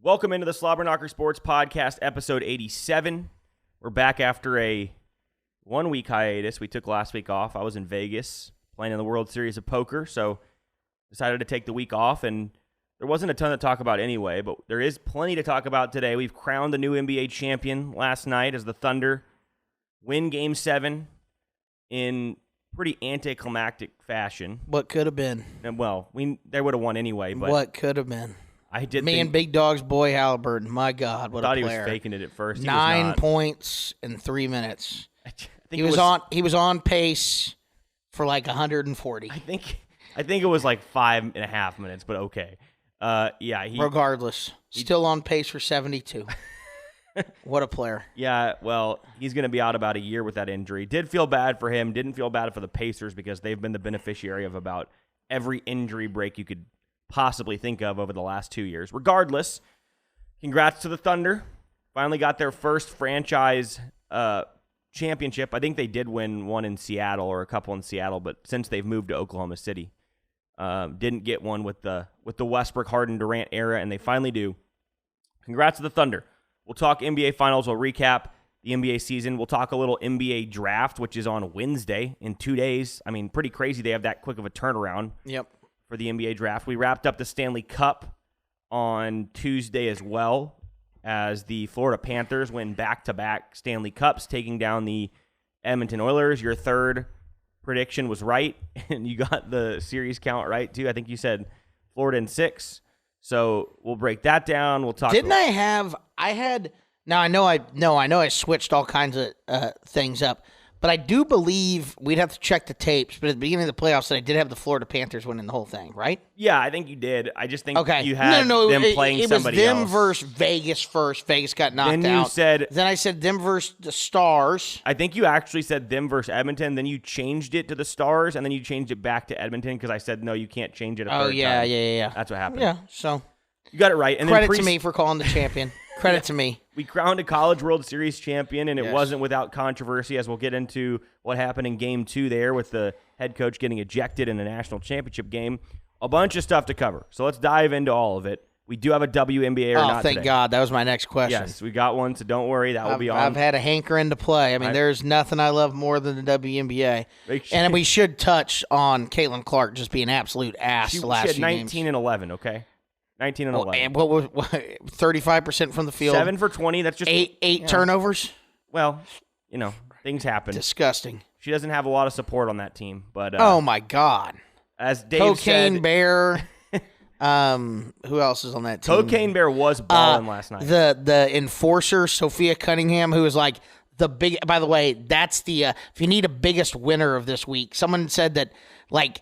Welcome into the Slobberknocker Sports Podcast, episode 87. We're back after a 1-week hiatus. We took last week off. I was in Vegas playing in the World Series of Poker, so decided to take the week off, and there wasn't a ton to talk about anyway, but there is plenty to talk about today. We've crowned the new NBA champion last night as the Thunder win Game 7 in pretty anticlimactic fashion. What could have been. And, well, they would have won anyway. But what could have been. And Big Dog's boy Halliburton. My God, what a player. I thought he was faking it at first. 9 points in 3 minutes. He was on pace for like 140. I think it was like 5.5 minutes, but okay. Regardless, still on pace for 72. What a player. Yeah, well, he's going to be out about a year with that injury. Did feel bad for him. Didn't feel bad for the Pacers because they've been the beneficiary of about every injury break you could possibly think of over the last 2 years. Regardless, congrats to the Thunder. Finally got their first franchise championship. I think they did win one in Seattle or a couple in Seattle, but since they've moved to Oklahoma City, didn't get one with the Westbrook, Harden, Durant era, and they finally do. Congrats to the Thunder. We'll talk NBA Finals. We'll recap the NBA season. We'll talk a little NBA draft, which is on Wednesday in 2 days. I mean, pretty crazy they have that quick of a turnaround. Yep. For the NBA draft. We wrapped up the Stanley Cup on Tuesday as well as the Florida Panthers win back-to-back Stanley Cups, taking down the Edmonton Oilers. Your third prediction was right, and you got the series count right, too. I think you said Florida in 6. So we'll break that down. We'll talk. I know I switched all kinds of things up. But I do believe we'd have to check the tapes. But at the beginning of the playoffs, I did have the Florida Panthers winning the whole thing, right? Yeah, I think you did. I just think you had them playing somebody else. It was them versus Vegas first. Vegas got knocked out. Then I said them versus the Stars. I think you actually said them versus Edmonton. Then you changed it to the Stars, and then you changed it back to Edmonton because I said, no, you can't change it a third time. Yeah. That's what happened. Yeah, so. You got it right. And credit to me for calling the champion. Credit to me. We crowned a College World Series champion, and it wasn't without controversy, as we'll get into what happened in Game 2 there with the head coach getting ejected in a national championship game. A bunch of stuff to cover, so let's dive into all of it. We do have a WNBA or not Oh, thank today. God. That was my next question. Yes, we got one, so don't worry. That will be on. I've had a hankering to play. I mean, there's nothing I love more than the WNBA. And we should touch on Caitlin Clark just being an absolute ass the last few games. She had 19 and 11, okay? 19 and 11. And what was 35% from the field? 7 for 20. That's just eight turnovers. Well, things happen. Disgusting. She doesn't have a lot of support on that team, but oh my God, as Dave Cocaine said, Bear. Who else is on that team? Cocaine Bear was balling last night. The enforcer Sophia Cunningham, who is like the big. By the way, that's the if you need a biggest winner of this week, someone said that like.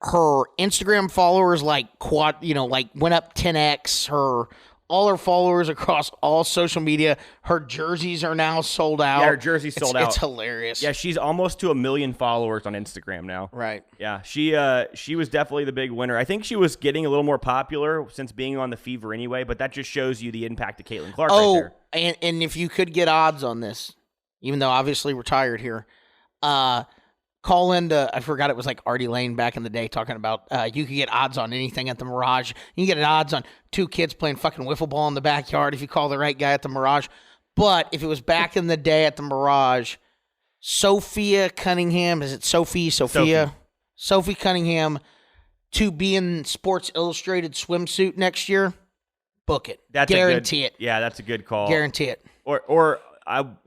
Her Instagram followers went up 10x. All her followers across all social media. Her jerseys are now sold out. Yeah, her jersey's sold out. It's hilarious. Yeah, she's almost to 1 million followers on Instagram now. Right. Yeah, she was definitely the big winner. I think she was getting a little more popular since being on the Fever anyway, but that just shows you the impact of Caitlin Clark right there. And if you could get odds on this, even though obviously we're tired here, call into, I forgot it was like Artie Lane back in the day talking about you could get odds on anything at the Mirage. You can get odds on 2 kids playing fucking wiffle ball in the backyard if you call the right guy at the Mirage. But if it was back in the day at the Mirage, Sophia Cunningham, is it Sophie Cunningham to be in Sports Illustrated swimsuit next year, book it. Guarantee it. Yeah, that's a good call. Guarantee it. Or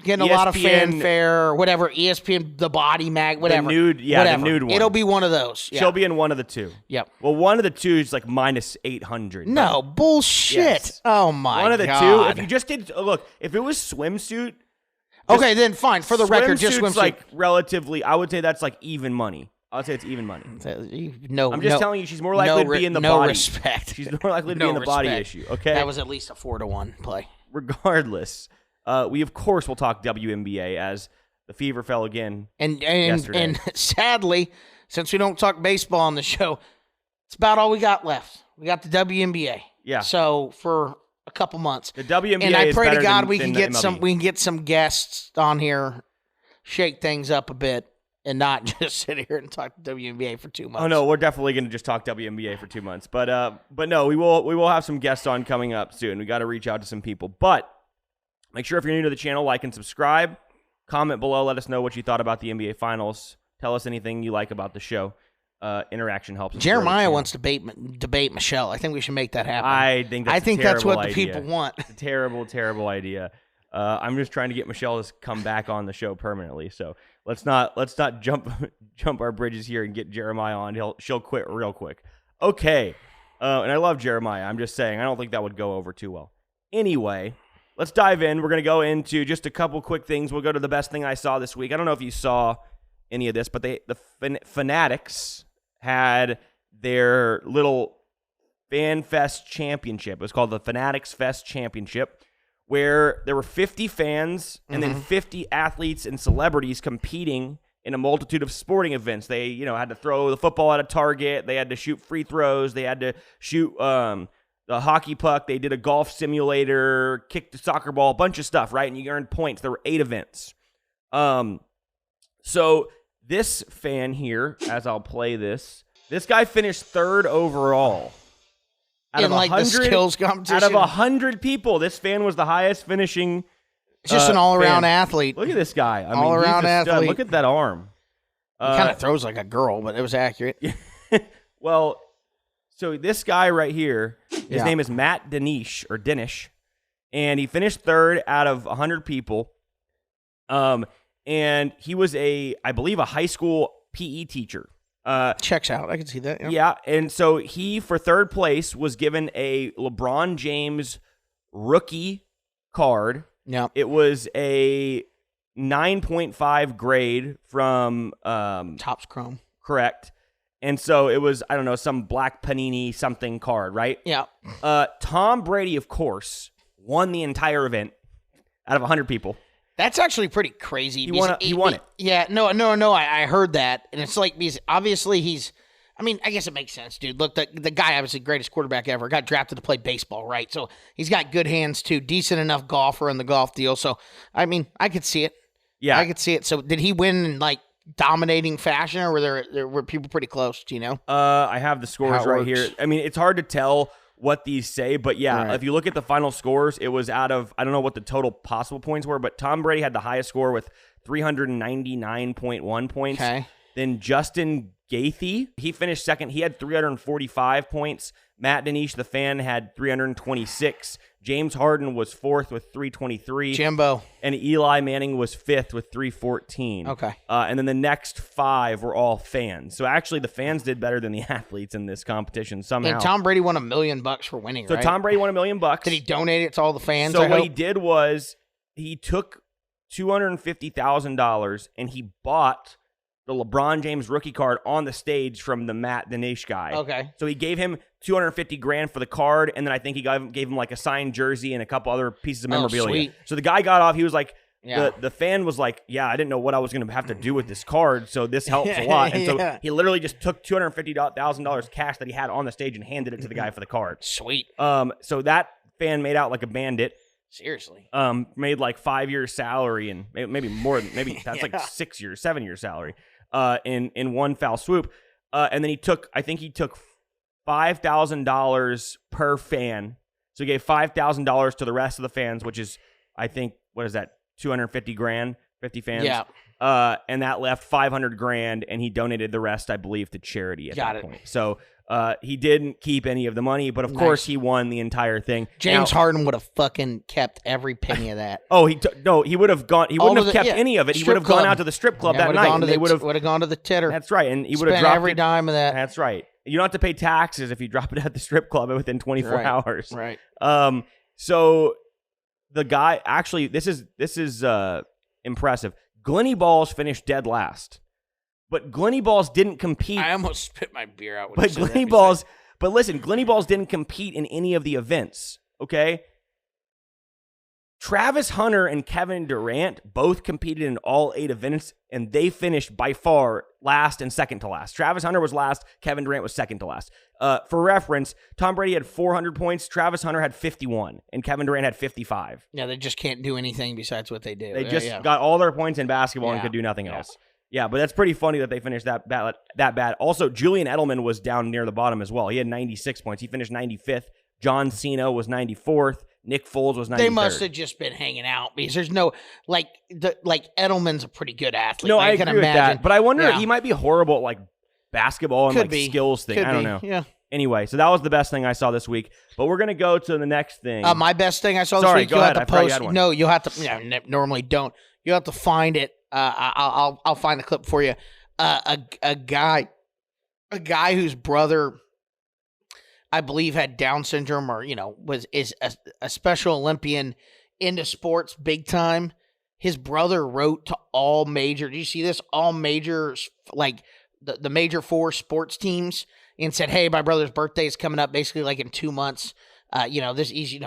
getting ESPN, a lot of fanfare, whatever, ESPN, the body mag, whatever. The nude one. It'll be one of those. Yeah. She'll be in one of the 2. Yep. Well, one of the 2 is like minus 800. No, bullshit. Yes. Oh, my God. One of the 2. If you just did, look, if it was swimsuit. Okay, then fine. For the record, just swimsuit. Like relatively, I would say that's like even money. I would say it's even money. I'm just telling you, she's more likely to be in the body. No respect. She's more likely to be in the body issue, okay? That was at least a 4-1 play. Regardless. We, of course, will talk WNBA as the Fever fell again yesterday. And sadly, since we don't talk baseball on the show, it's about all we got left. We got the WNBA. Yeah. So for a couple months. The WNBA and I pray is to God than, we than can get some guests on here, shake things up a bit, and not just sit here and talk WNBA for 2 months. Oh no, we're definitely going to just talk WNBA for 2 months. But no, we will have some guests on coming up soon. We got to reach out to some people. But make sure if you're new to the channel, like and subscribe. Comment below. Let us know what you thought about the NBA Finals. Tell us anything you like about the show. Interaction helps. Jeremiah wants to debate Michelle. I think we should make that happen. I think that's what idea. The people want. It's a terrible idea. I'm just trying to get Michelle to come back on the show permanently. So let's not jump our bridges here and get Jeremiah on. She'll quit real quick. Okay. And I love Jeremiah. I'm just saying I don't think that would go over too well. Anyway, let's dive in. We're going to go into just a couple quick things. We'll go to the best thing I saw this week. I don't know if you saw any of this, but the Fanatics had their little Fan Fest Championship. It was called the Fanatics Fest Championship, where there were 50 fans and then 50 athletes and celebrities competing in a multitude of sporting events. They, had to throw the football at a target. They had to shoot free throws. They had to shoot the hockey puck. They did a golf simulator, kicked the soccer ball, a bunch of stuff, right? And you earned points. There were 8 events. So this fan here, as I'll play this guy finished 3rd overall. In the skills competition? Out of 100 people, this fan was the highest finishing. Just an all-around athlete. Look at this guy. All-around athlete. Look at that arm. He kind of throws like a girl, but it was accurate. Well, so this guy right here, his name is Matt Denish, and he finished 3rd out of 100 people. And he was I believe, a high school PE teacher. Checks out. I can see that. Yeah, and so he, for 3rd place, was given a LeBron James rookie card. Yeah. It was a 9.5 grade from Topps Chrome. Correct. And so it was, I don't know, some black Panini something card, right? Yeah. Tom Brady, of course, won the entire event out of 100 people. That's actually pretty crazy. He won it. Yeah, no. I heard that, and it's like, because obviously I guess it makes sense, dude. Look, the guy, obviously greatest quarterback ever, got drafted to play baseball, right? So he's got good hands too, decent enough golfer in the golf deal. So I could see it. Yeah, I could see it. So did he win in like dominating fashion, or were people pretty close? Do you know? I have the scores right here. It's hard to tell what these say, but yeah, if you look at the final scores, it was out of, I don't know what the total possible points were, but Tom Brady had the highest score with 399.1 points. Okay. Then Justin Gaethje, he finished 2nd. He had 345 points. Matt Denish, the fan, had 326. James Harden was 4th with 323. Jimbo. And Eli Manning was 5th with 314. Okay. And then the next 5 were all fans. So actually the fans did better than the athletes in this competition somehow. And Tom Brady won $1 million for winning, right? So Tom Brady won $1 million. Did he donate it to all the fans? So what he did was he took $250,000 and he bought the LeBron James rookie card on the stage from the Matt Denish guy. Okay. So he gave him $250,000 for the card, and then I think he gave him like a signed jersey and a couple other pieces of memorabilia. Sweet. So the guy got off. He was like, yeah. the fan was like, yeah, I didn't know what I was going to have to do with this card, so this helps a lot. And so he literally just took $250,000 cash that he had on the stage and handed it to the guy for the card. Sweet. So that fan made out like a bandit. Seriously. Made like 5 years salary and maybe more than that's like 6 years, 7 years salary. In one foul swoop. And then he took $5,000 per fan. So he gave $5,000 to the rest of the fans, which is, I think, what is that? $250,000, 50 fans. Yeah. And that left $500,000, and he donated the rest, I believe, to charity at that point. So he didn't keep any of the money, but of course he won the entire thing. James Harden would have fucking kept every penny of that. Oh, he would have gone. He wouldn't have kept any of it. He would have gone out to the strip club that night. They would have gone to the titter. That's right, and he would have spent dropped every dime of that. That's right. You don't have to pay taxes if you drop it at the strip club within 24 hours. Right. So the guy actually, this is impressive. Glenny Balls finished dead last. But Glenny Balls didn't compete. I almost spit my beer out. But Glenny Balls didn't compete in any of the events, okay? Travis Hunter and Kevin Durant both competed in all 8 events, and they finished by far last and second to last. Travis Hunter was last. Kevin Durant was second to last. For reference, Tom Brady had 400 points. Travis Hunter had 51, and Kevin Durant had 55. Yeah, they just can't do anything besides what they do. They just got all their points in basketball and could do nothing else. Yeah, but that's pretty funny that they finished that bad. Also, Julian Edelman was down near the bottom as well. He had 96 points. He finished 95th. John Cena was 94th. Nick Foles was 93rd. They must have just been hanging out because there's no like Edelman's a pretty good athlete. No, I can agree with imagine. that. But I wonder he might be horrible at like basketball and Could be. skills thing. Could I don't be. know. Yeah. Anyway, so that was the best thing I saw this week. But we're gonna go to the next thing. My best thing I saw this Sorry, week. go You'll ahead. have to I forgot you post. had one. No, you'll have to. Normally don't. You have to find it. I'll find the clip for you. A guy whose brother, I believe, had Down syndrome, or is a Special Olympian into sports big time. His brother wrote to all major. Do you see this? All major, like the major 4 sports teams, and said, "Hey, my brother's birthday is coming up, basically like in 2 months. This is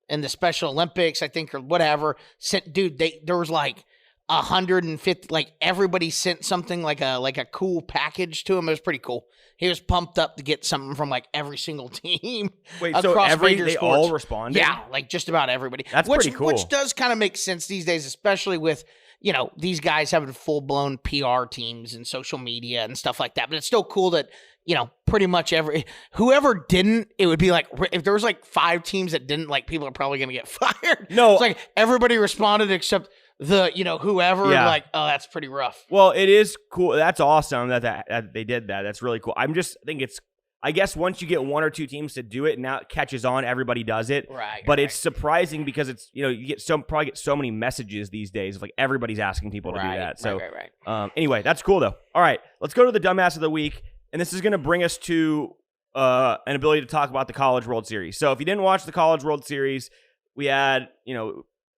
in the Special Olympics, I think, or whatever." There was like 150, like everybody sent something like a cool package to him. It was pretty cool. He was pumped up to get something from like every single team. Wait, so they all responded? Yeah, like just about everybody. That's pretty cool. Which does kind of make sense these days, especially with these guys having full-blown PR teams and social media and stuff like that. But it's still cool that pretty much whoever didn't, it would be like if there was like 5 teams that didn't, like people are probably going to get fired. No, it's like everybody responded except the whoever. Yeah. Like, oh, that's pretty rough. Well, it is cool. That's awesome that they did that. That's really cool. I think it's, I guess once you get 1 or 2 teams to do it, now it catches on, everybody does it. Right. But it's surprising because it's, you probably get so many messages these days of like everybody's asking people to do that. So right. Anyway, that's cool though. All right, let's go to the dumbass of the week. And this is going to bring us to an ability to talk about the College World Series. So if you didn't watch the College World Series, we had,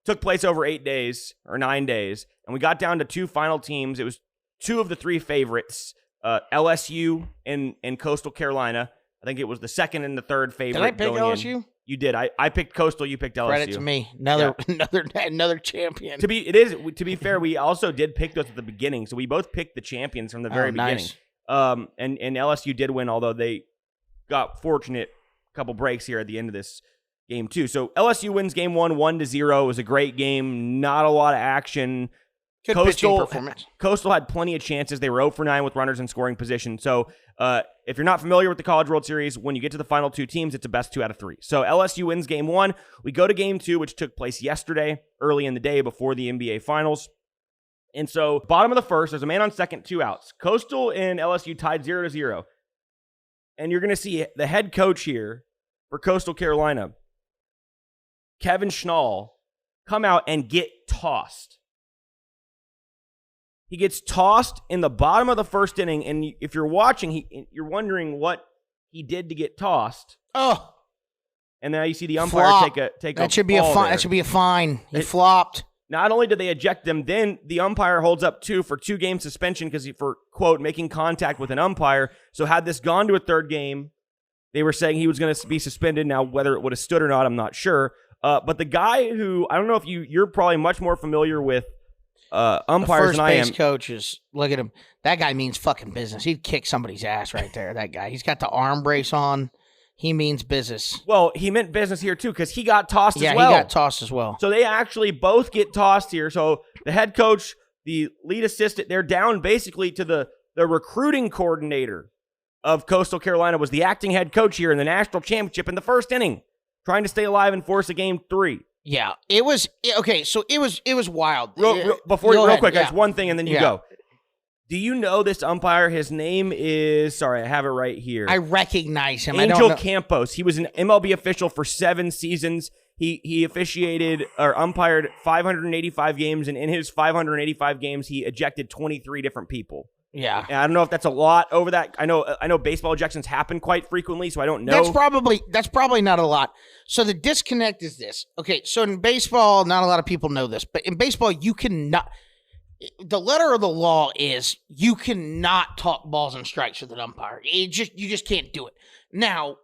took place over 8 days or 9 days, and we got down to 2 final teams. It was 2 of the 3 favorites, LSU and Coastal Carolina. I think it was the second and the third favorite. Did I pick LSU? You did. I picked Coastal. You picked LSU. Credit to me. Another champion. To be fair, we also did pick those at the beginning, so we both picked the champions from the very beginning. And LSU did win, although they got fortunate couple breaks here at the end of this game too. So LSU wins game 1, 1-0. It was a great game. Not a lot of action. Good pitching performance. Coastal had plenty of chances. They were 0 for 9 with runners in scoring position. So if you're not familiar with the College World Series, when you get to the final 2 teams, it's a best 2 out of 3. So LSU wins game 1. We go to game 2, which took place yesterday, early in the day before the NBA Finals. And so bottom of the first, there's a man on second, 2 outs. Coastal and LSU tied 0-0. And you're going to see the head coach here for Coastal Carolina, Kevin Schnall, come out and get tossed. He gets tossed in the bottom of the first inning, and if you're watching, you're wondering what he did to get tossed. Oh, and then you see the umpire take a that should be a fine. That should be a fine. He flopped. Not only did they eject him, then the umpire holds up 2 for 2-game suspension because for quote making contact with an umpire. So had this gone to a third game, they were saying he was going to be suspended. Now whether it would have stood or not, I'm not sure. But the guy who, I don't know if you're probably much more familiar with umpires than I am. First base coaches, look at him. That guy means fucking business. He'd kick somebody's ass right there, that guy. He's got the arm brace on. He means business. Well, he meant business here too because he got tossed as well. Yeah, he got tossed as well. So they actually both get tossed here. So the head coach, the lead assistant, they're down basically to the recruiting coordinator of Coastal Carolina was the acting head coach here in the national championship in the first inning, trying to stay alive and force a game 3. Yeah, it was okay. So it was wild. Real quick, guys, one thing, and then you go. Do you know this umpire? His name is, sorry, I have it right here. I recognize him. Angel Campos. He was an MLB official for 7 seasons. He officiated or umpired 585 games, and in his 585 games, he ejected 23 different people. Yeah. And I don't know if that's a lot over that. I know baseball ejections happen quite frequently, so I don't know. That's probably not a lot. So the disconnect is this. Okay, so in baseball, not a lot of people know this, but in baseball, you cannot. The letter of the law is you cannot talk balls and strikes with an umpire. You just can't do it. Now,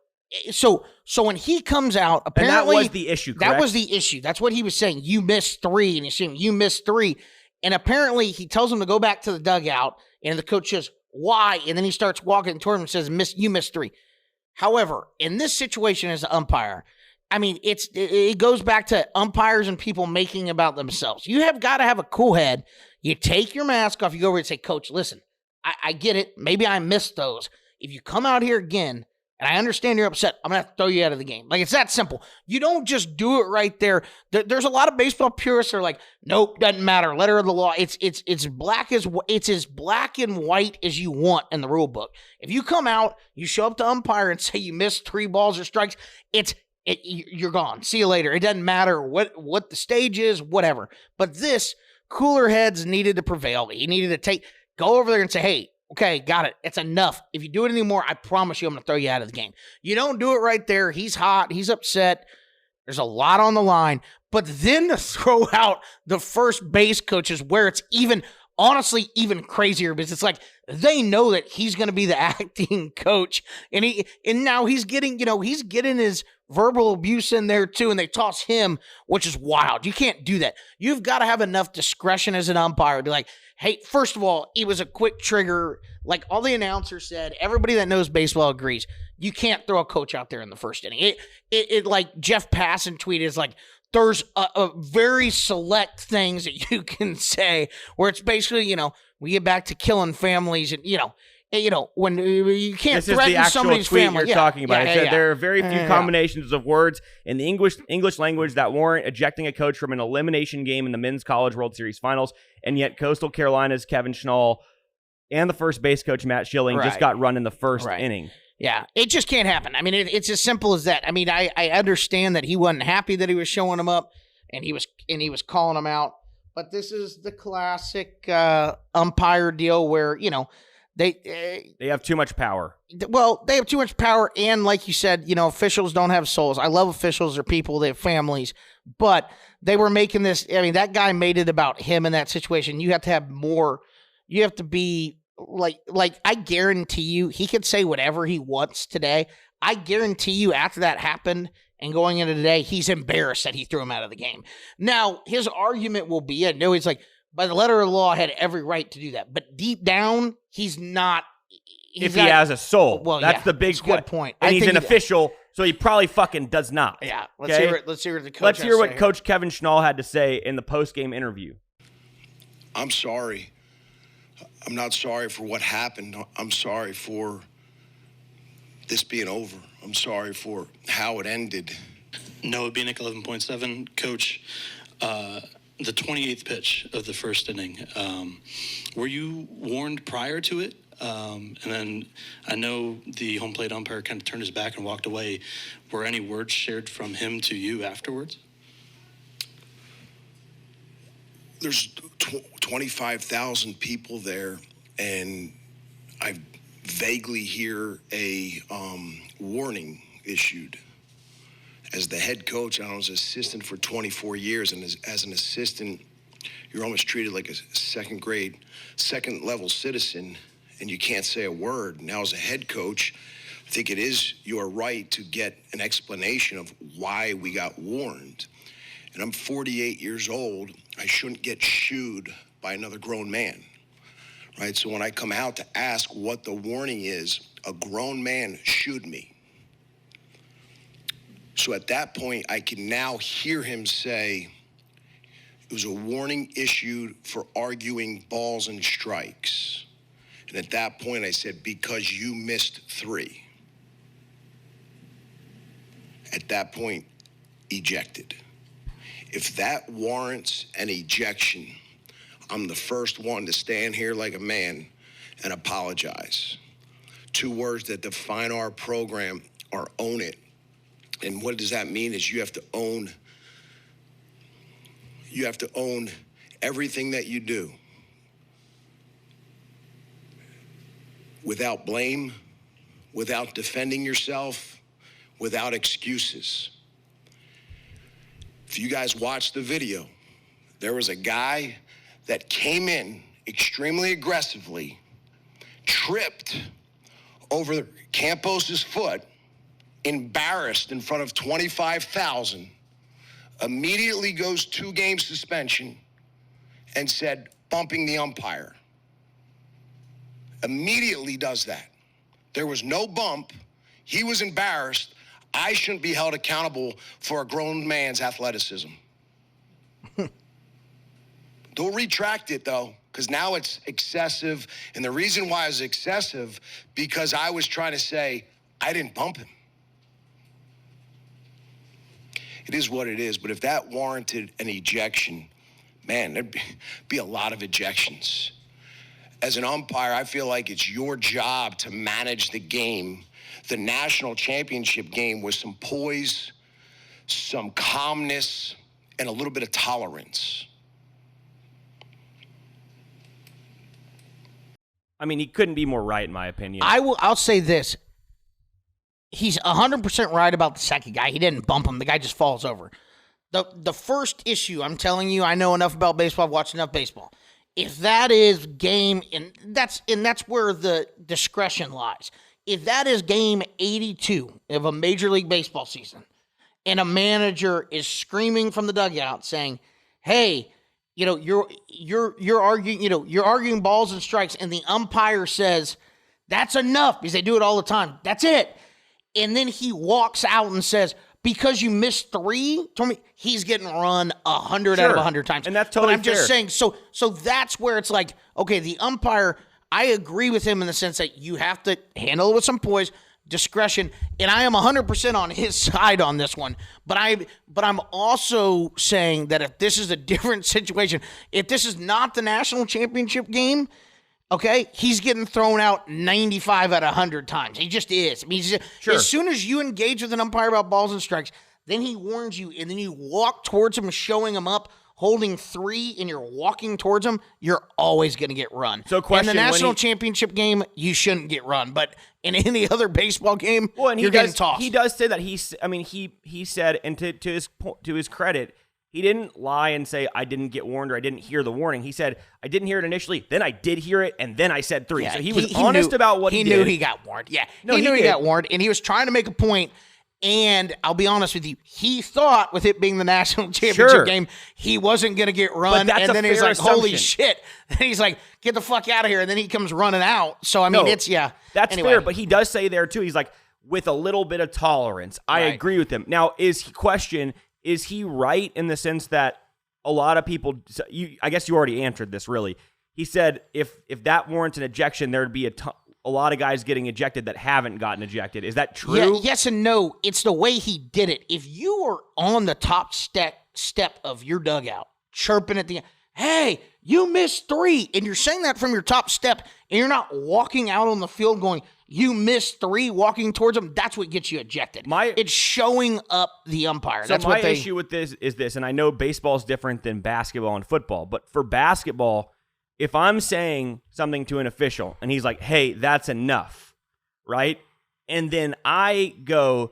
so when he comes out, apparently and that was the issue. Correct? That was the issue. That's what he was saying. You missed 3, and he's saying you missed 3, and apparently he tells him to go back to the dugout, and the coach says why, and then he starts walking toward him and says you missed 3. However, in this situation as an umpire, I mean, it goes back to umpires and people making about themselves. You have got to have a cool head. You take your mask off. You go over and say, Coach, listen, I get it. Maybe I missed those. If you come out here again, and I understand you're upset, I'm going to have to throw you out of the game. Like, it's that simple. You don't just do it right there. There's a lot of baseball purists that are like, nope, doesn't matter. Letter of the law. It's as black and white as you want in the rule book. If you come out, you show up to umpire and say you missed 3 balls or strikes, you're gone. See you later. It doesn't matter what the stage is, whatever. But this, cooler heads needed to prevail. He needed to go over there and say, hey, okay, got it. It's enough. If you do it anymore, I promise you I'm going to throw you out of the game. You don't do it right there. He's hot. He's upset. There's a lot on the line. But then to throw out the first base coaches where it's honestly even crazier, because it's like they know that he's going to be the acting coach. And now he's getting his verbal abuse in there too, and they toss him, which is wild. You can't do that. You've got to have enough discretion as an umpire to be like, hey, first of all, it was a quick trigger. Like all the announcers said, everybody that knows baseball agrees. You can't throw a coach out there in the first inning. It like Jeff Passan tweeted, is like, there's a very select things that you can say where it's basically, we get back to killing families and, when you can't threaten somebody's family. This is the actual tweet you're talking about. It said there are very few combinations of words in the English language that warrant ejecting a coach from an elimination game in the Men's College World Series Finals, and yet Coastal Carolina's Kevin Schnall and the first base coach Matt Schilling just got run in the first inning. Yeah, it just can't happen. I mean, it's as simple as that. I mean, I understand that he wasn't happy that he was showing him up, and he was calling him out. But this is the classic umpire deal where they have too much power. Well, they have too much power, and like you said, officials don't have souls. I love officials; they're people, they have families, but they were making this. I mean, that guy made it about him in that situation. You have to have more. You have to be. Like I guarantee you, he could say whatever he wants today. I guarantee you after that happened and going into today, he's embarrassed that he threw him out of the game. Now, his argument will be, he's like, by the letter of the law, I had every right to do that. But deep down, he's not. If he has a soul. Well, that's the big good point. And he's an official, so he probably fucking does not. Yeah. Let's hear what the coach Let's hear what Coach Kevin Schnall had to say in the post-game interview. I'm sorry. I'm not sorry for what happened. I'm sorry for this being over. I'm sorry for how it ended. Noah Beanick, 11.7. Coach, the 28th pitch of the first inning, were you warned prior to it? And then I know the home plate umpire kind of turned his back and walked away. Were any words shared from him to you afterwards? There's 25,000 people there, and I vaguely hear a warning issued. As the head coach, I was an assistant for 24 years, and as an assistant, you're almost treated like a second-level citizen, and you can't say a word. Now, as a head coach, I think it is your right to get an explanation of why we got warned. And I'm 48 years old. I shouldn't get shooed by another grown man, right? So when I come out to ask what the warning is, a grown man shooed me. So at that point, I can now hear him say, it was a warning issued for arguing balls and strikes. And at that point, I said, because you missed 3. At that point, ejected. If that warrants an ejection, I'm the first one to stand here like a man and apologize. 2 words that define our program are own it. And what does that mean is you have to own everything that you do. Without blame, without defending yourself, without excuses. If you guys watched the video, there was a guy that came in extremely aggressively, tripped over Campos's foot, embarrassed in front of 25,000, immediately goes 2-game suspension and said, bumping the umpire. Immediately does that. There was no bump. He was embarrassed. I shouldn't be held accountable for a grown man's athleticism. Don't retract it, though, because now it's excessive. And the reason why it's excessive, because I was trying to say, I didn't bump him. It is what it is. But if that warranted an ejection, man, there'd be a lot of ejections. As an umpire, I feel like it's your job to manage the game, the national championship game, with some poise, some calmness, and a little bit of tolerance. I mean, he couldn't be more right, in my opinion. I'll say this. He's 100% right about the second guy. He didn't bump him. The guy just falls over. The first issue, I'm telling you, I know enough about baseball, I've watched enough baseball. If that is game, and that's where the discretion lies. If that is game 82 of a Major League Baseball season, and a manager is screaming from the dugout saying, "Hey, you're arguing balls and strikes," and the umpire says, "That's enough," because they do it all the time. That's it. And then he walks out and says, "Because you missed 3, he's getting run 100 out of 100 times." And that's totally fair. I'm just saying, so that's where it's like, okay, the umpire, I agree with him in the sense that you have to handle it with some poise, discretion, and I am 100% on his side on this one. But I'm also saying that if this is a different situation, if this is not the national championship game, okay, he's getting thrown out 95 out of 100 times. He just is. I mean, Sure. As soon as you engage with an umpire about balls and strikes, then he warns you, and then you walk towards him, showing him up, holding 3, and you're walking towards him, you're always going to get run. So question, in the national championship game, you shouldn't get run, but in any other baseball game, you're getting tossed. He does say that he said, and to his credit, he didn't lie and say, "I didn't get warned," or "I didn't hear the warning." He said, "I didn't hear it initially, then I did hear it, and then I said 3. Yeah, so he was honest about what he did. He knew he got warned. Yeah, No, he knew he did. got warned, and he was trying to make a point. And I'll be honest with you, he thought with it being the national championship game, he wasn't going to get run. But that's and then a he's fair like, "Holy assumption." shit." And he's like, "Get the fuck out of here." And then he comes running out. So, I mean, No, it's, yeah. That's Anyway. fair, but he does say there, too, he's like, with a little bit of tolerance. I Right. agree with him. Now, is he right in the sense that a lot of people, I guess you already answered this, really. He said if that warrants an ejection, there'd be a lot of guys getting ejected that haven't gotten ejected. Is that true? Yeah, yes and no. It's the way he did it. If you were on the top step of your dugout, chirping at the end, "Hey, you missed 3," and you're saying that from your top step, and you're not walking out on the field going, "You missed 3," walking towards them, that's what gets you ejected. It's showing up the umpire. So That's my what they, issue with this is this, and I know baseball's different than basketball and football, but for basketball, if I'm saying something to an official and he's like, "Hey, that's enough," right? And then I go,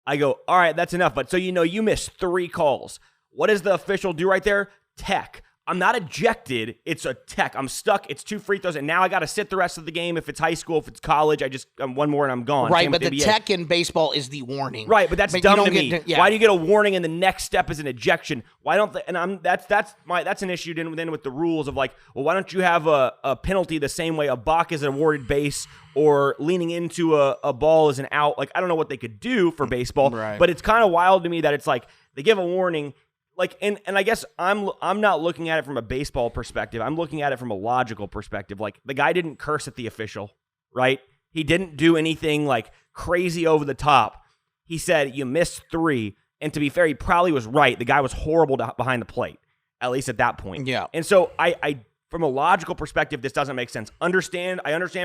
"All right, that's enough." But so you missed 3 calls. What does the official do right there? Tech. I'm not ejected. It's a tech. I'm stuck. It's 2 free throws, and now I got to sit the rest of the game. If it's high school, if it's college, I'm one more and I'm gone. Right, Same but with the NBA. tech in baseball is the warning. Right, but that's you dumb don't to me. get to- yeah. Why do you get a warning and the next step is an ejection? Why don't they, and that's an issue then with the rules of like, well, why don't you have a penalty the same way a balk is an awarded base or leaning into a ball is an out? Like, I don't know what they could do for baseball, Right. but it's kind of wild to me that it's like they give a warning. Like, and I guess I'm not looking at it from a baseball perspective. I'm looking at it from a logical perspective. Like, the guy didn't curse at the official, right? He didn't do anything like crazy over the top. He said, "You missed 3." And to be fair, he probably was right. The guy was horrible behind the plate, at least at that point. Yeah. And so I from a logical perspective, this doesn't make sense. I understand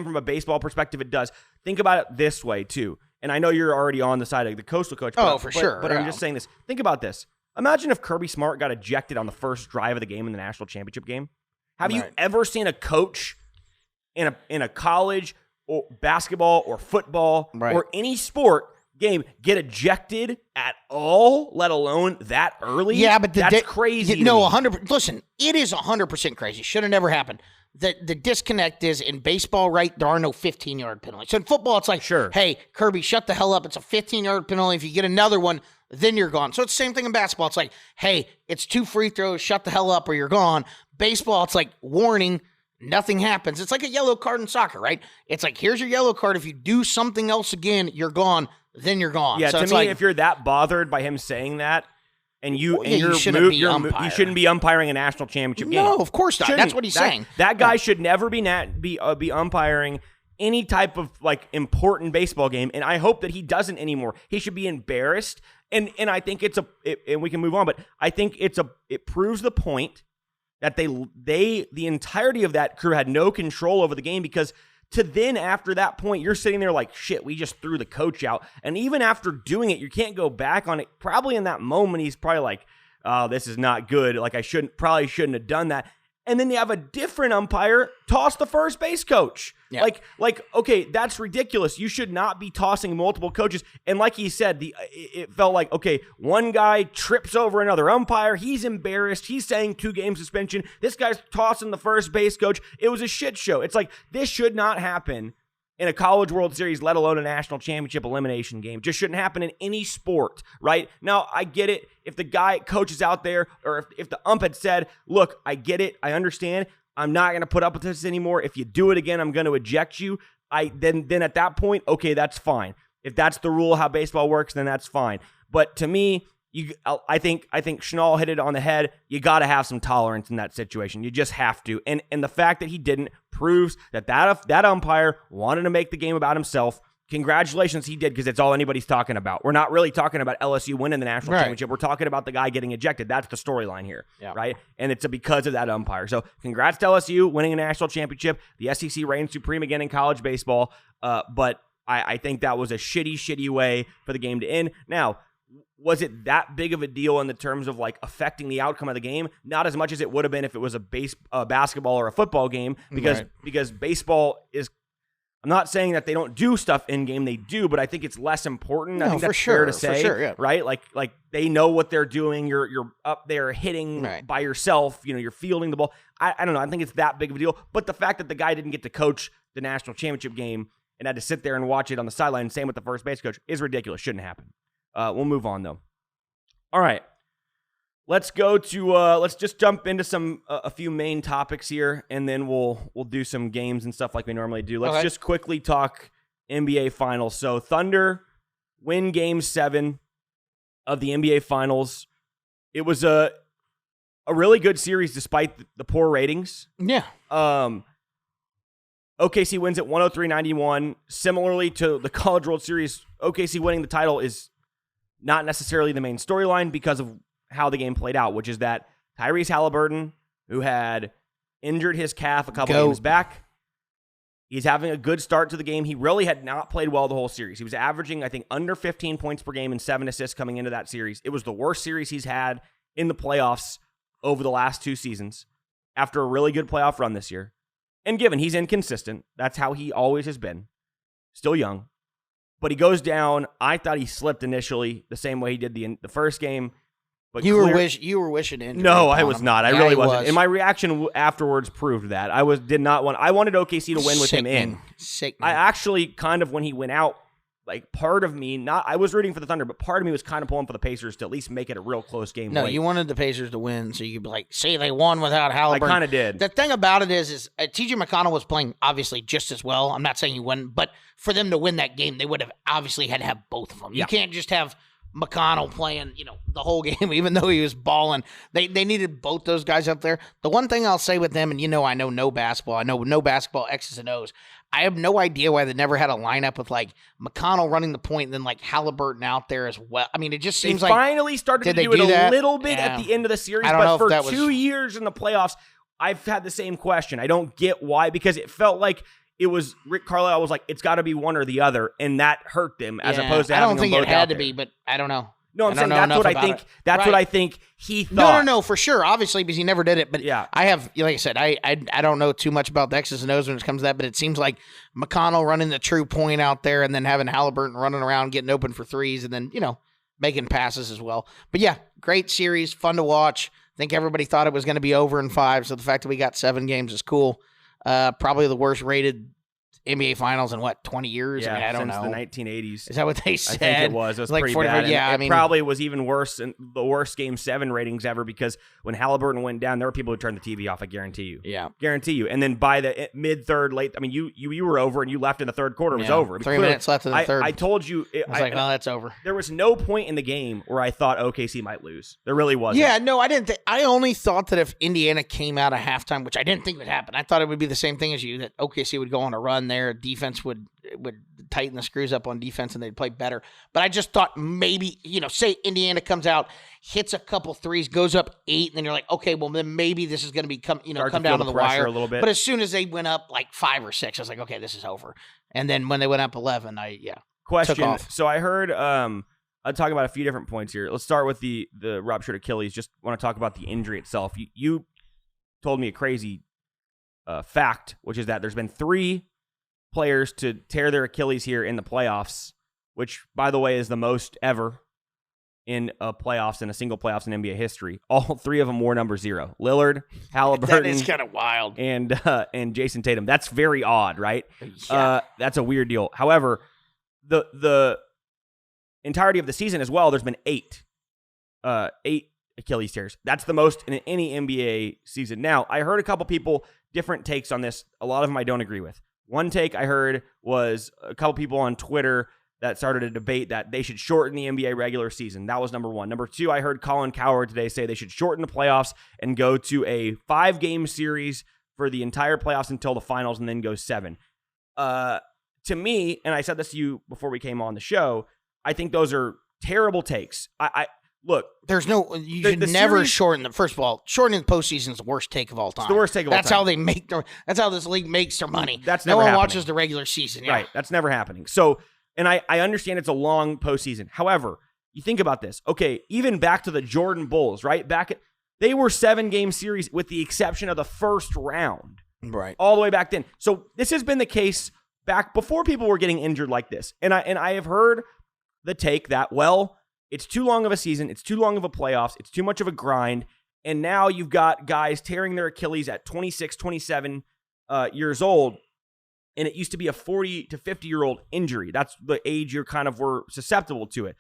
from a baseball perspective, it does. Think about it this way too. And I know you're already on the side of the Coastal coach. Oh, for sure. But I'm Yeah. just saying this. Think about this. Imagine if Kirby Smart got ejected on the first drive of the game in the national championship game. Have you Right. ever seen a coach in a college or basketball or football Right. or any sport game get ejected at all, let alone that early? Yeah, but that's crazy. to No, me. 100%. Listen, it is 100% crazy. Should have never happened. The disconnect is in baseball, right? There are no 15-yard penalties. So in football, it's like, Sure. Hey, Kirby, shut the hell up. It's a 15-yard penalty. If you get another one, then you're gone. So it's the same thing in basketball. It's like, hey, it's 2 free throws. Shut the hell up or you're gone. Baseball, it's like, warning, nothing happens. It's like a yellow card in soccer, right? It's like, here's your yellow card. If you do something else again, you're gone. then you're gone. Yeah, so to it's me, like, if you're that bothered by him saying that, and you you shouldn't be umpiring. you shouldn't be umpiring a national championship game. No, of course not. Shouldn't. That's what he's saying. That guy should never be umpiring any type of like important baseball game, and I hope that he doesn't anymore. He should be embarrassed, and I think and we can move on, but I think it proves the point that the entirety of that crew had no control over the game, because to then after that point, you're sitting there like, shit, we just threw the coach out. And even after doing it, you can't go back on it. Probably in that moment, he's probably like, oh, this is not good. Like, I probably shouldn't have done that. And then you have a different umpire toss the first base coach. Yeah. Like, okay, that's ridiculous. You should not be tossing multiple coaches. And like he said, it felt like, okay, one guy trips over another umpire. He's embarrassed. He's saying 2-game suspension. This guy's tossing the first base coach. It was a shit show. It's like, this should not happen in a College World Series, let alone a national championship elimination game. Just shouldn't happen in any sport, right? Now, I get it. If the guy coaches out there, or if the ump had said, look, I get it, I understand, I'm not going to put up with this anymore. If you do it again, I'm going to eject you. Then at that point, okay, that's fine. If that's the rule how baseball works, then that's fine. But to me, I think Schnall hit it on the head. You got to have some tolerance in that situation. You just have to. And the fact that he didn't proves that umpire wanted to make the game about himself. Congratulations, he did, because it's all anybody's talking about. We're not really talking about LSU winning the national championship. We're talking about the guy getting ejected. That's the storyline here, right? And it's because of that umpire. So congrats to LSU winning a national championship. The SEC reigns supreme again in college baseball. But I think that was a shitty way for the game to end. Now, was it that big of a deal in the terms of like affecting the outcome of the game? Not as much as it would have been if it was a basketball or a football game, because baseball is. I'm not saying that they don't do stuff in game; they do, but I think it's less important. I think that's fair to say, right? Like they know what they're doing. You're up there hitting by yourself. You're fielding the ball. I don't know. I think it's that big of a deal. But the fact that the guy didn't get to coach the national championship game and had to sit there and watch it on the sideline, same with the first base coach, is ridiculous. Shouldn't happen. We'll move on though. All right. Let's go to let's just jump into a few main topics here, and then we'll do some games and stuff like we normally do. Let's just quickly talk NBA Finals. So Thunder win Game 7 of the NBA Finals. It was a really good series despite the poor ratings. Yeah. OKC wins at 103-91. Similarly to the College World Series, OKC winning the title is not necessarily the main storyline because of how the game played out, which is that Tyrese Halliburton, who had injured his calf a couple games back, he's having a good start to the game. He really had not played well the whole series. He was averaging, I think, under 15 points per game and 7 assists coming into that series. It was the worst series he's had in the playoffs over the last 2 seasons after a really good playoff run this year. And given he's inconsistent, that's how he always has been. Still young. But he goes down. I thought he slipped initially the same way he did the first game. But you were wishing injury. No, I was not. I really wasn't. And my reaction afterwards proved that. I wanted OKC to win with him in. Sickening. I actually kind of, when he went out, like part of me, I was rooting for the Thunder, but part of me was kind of pulling for the Pacers to at least make it a real close game. No, you wanted the Pacers to win, so you could be like, see, they won without Halliburton. I kind of did. The thing about it is T.J. McConnell was playing obviously just as well. I'm not saying he wouldn't, but for them to win that game, they would have obviously had to have both of them. Yeah. You can't just have McConnell playing, the whole game, even though he was balling. They needed both those guys up there. The one thing I'll say with them, and I know no basketball. I know no basketball X's and O's. I have no idea why they never had a lineup with like McConnell running the point and then like Halliburton out there as well. I mean, it just seems they finally started to do it a little bit at the end of the series, but for 2 years in the playoffs, I've had the same question. I don't get why, because it felt like it was Rick Carlisle was like, it's got to be one or the other, and that hurt them as opposed to having them both out there. I don't think it had to be, but I don't know. No, I'm saying that's what I think. That's what I think he thought. No, for sure. Obviously, because he never did it. But yeah, I have, like I said, I don't know too much about the X's and O's when it comes to that. But it seems like McConnell running the true point out there, and then having Halliburton running around getting open for threes, and then making passes as well. But yeah, great series, fun to watch. I think everybody thought it was going to be over in 5, so the fact that we got 7 games is cool. Probably the worst rated NBA Finals in 20 years? Yeah, I don't since know. the 1980s. Is that what they said? I think it was. It was like pretty 45, bad. Yeah, and I mean, it probably was even worse, and the worst Game 7 ratings ever, because when Halliburton went down, there were people who turned the TV off, I guarantee you. Yeah. Guarantee you. And then by the mid-third, late, I mean, you were over, and you left in the third quarter. It was over. 3 minutes left in the third. I told you. I was like, that's over. There was no point in the game where I thought OKC might lose. There really wasn't. Yeah, no, I didn't. I only thought that if Indiana came out of halftime, which I didn't think would happen, I thought it would be the same thing as you, that OKC would go on a run there, defense would tighten the screws up on defense, and they'd play better. But I just thought maybe, say Indiana comes out, hits a couple threes, goes up 8, and then you're like, okay, well then maybe this is going to come down to the wire a little bit. But as soon as they went up like 5 or 6, I was like, okay, this is over. And then when they went up 11, Question. took off. So I heard. I'll talk about a few different points here. Let's start with the ruptured Achilles. Just want to talk about the injury itself. You told me a crazy fact, which is that there's been 3 players to tear their Achilles here in the playoffs, which, by the way, is the most ever in a single playoffs in NBA history. All 3 of them wore number 0. Lillard, Halliburton. That is kind of wild. And Jason Tatum. That's very odd, right? Yeah. That's a weird deal. However, the entirety of the season as well, there's been 8 Achilles tears. That's the most in any NBA season. Now, I heard a couple people, different takes on this. A lot of them I don't agree with. One take I heard was a couple people on Twitter that started a debate that they should shorten the NBA regular season. That was number 1. Number 2, I heard Colin Cowherd today say they should shorten the playoffs and go to a 5-game series for the entire playoffs until the finals and then go 7. To me, and I said this to you before we came on the show, I think those are terrible takes. Look, there's no. You should never shorten the. First of all, shortening the postseason is the worst take of all time. It's the worst take of all time. That's how they make their. That's how this league makes their money. That's no never one happening. watches the regular season. Yeah. Right. That's never happening. So, and I understand it's a long postseason. However, you think about this. Okay, even back to the Jordan Bulls, right? They were 7-game series with the exception of the first round. Right. All the way back then. So this has been the case back before people were getting injured like this. And I have heard the take that, well, it's too long of a season, it's too long of a playoffs, it's too much of a grind, and now you've got guys tearing their Achilles at 26, 27 years old, and it used to be a 40 to 50-year-old injury. That's the age you kind of were susceptible to it.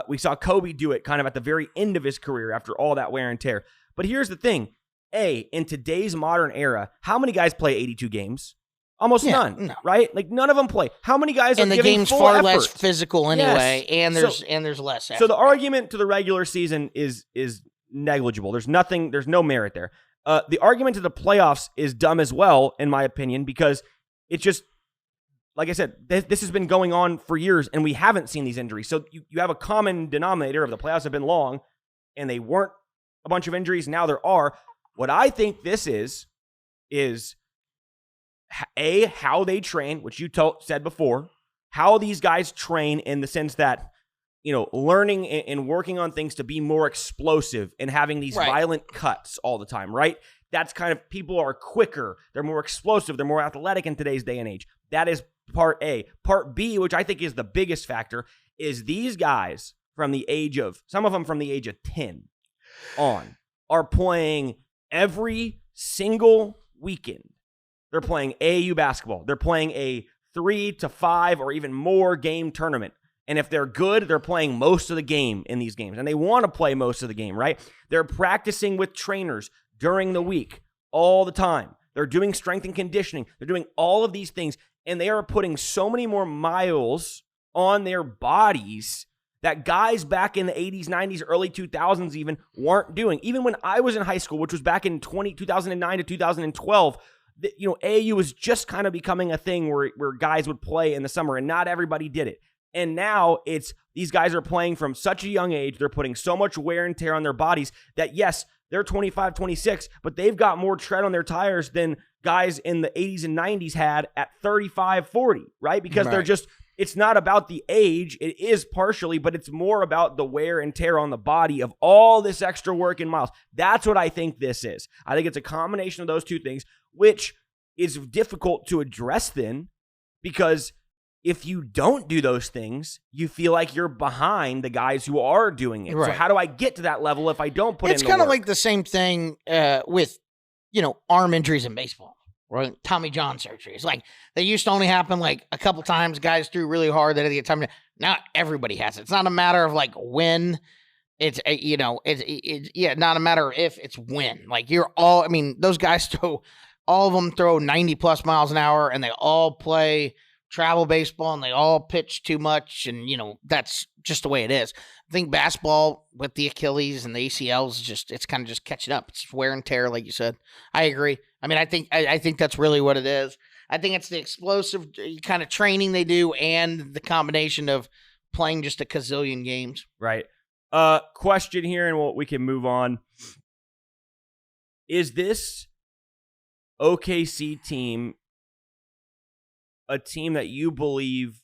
We saw Kobe do it kind of at the very end of his career after all that wear and tear. But here's the thing. In today's modern era, how many guys play 82 games? Almost none, no. right? Like none of them play. How many guys are the giving game's full far effort? less physical anyway, Yes. and there's less effort. So the argument to the regular season is negligible. There's no merit there. The argument to the playoffs is dumb as well, in my opinion, because it's just, like I said, this has been going on for years, and we haven't seen these injuries. So you have a common denominator of the playoffs have been long, and they weren't a bunch of injuries. Now there are. What I think this is how they train, which you said before, how these guys train in the sense that, learning and working on things to be more explosive and having these violent cuts all the time, right? That's kind of, people are quicker, they're more explosive, they're more athletic in today's day and age. That is part A. Part B, which I think is the biggest factor, is these guys some of them from the age of 10 on, are playing every single weekend. They're playing AAU basketball. They're playing a 3 to 5 or even more game tournament. And if they're good, they're playing most of the game in these games. And they want to play most of the game, right? They're practicing with trainers during the week all the time. They're doing strength and conditioning. They're doing all of these things. And they are putting so many more miles on their bodies that guys back in the 80s, 90s, early 2000s even weren't doing. Even when I was in high school, which was back in 2009 to 2012, AAU was just kind of becoming a thing where guys would play in the summer, and not everybody did it. And now it's these guys are playing from such a young age. They're putting so much wear and tear on their bodies that, yes, they're 25, 26, but they've got more tread on their tires than guys in the 80s and 90s had at 35, 40, right? Because they're just, it's not about the age. It is partially, but it's more about the wear and tear on the body of all this extra work and miles. That's what I think this is. I think it's a combination of those two things, which is difficult to address then, because if you don't do those things, you feel like you're behind the guys who are doing it. Right. So how do I get to that level if I don't put in the work? It's kind of like the same thing with, arm injuries in baseball. or Tommy John surgeries. Like, they used to only happen like a couple times. Guys threw really hard. They had to get Tommy. Now everybody has it. It's not a matter of like when. It's not a matter of if, it's when. Like, those guys all of them throw 90 plus miles an hour, and they all play travel baseball, and they all pitch too much, and that's just the way it is. I think basketball with the Achilles and the ACLs it's kind of just catching up. It's wear and tear, like you said. I agree. I mean, I think that's really what it is. I think it's the explosive kind of training they do, and the combination of playing just a gazillion games. Right. Question here, and we can move on. Is this OKC team a team that you believe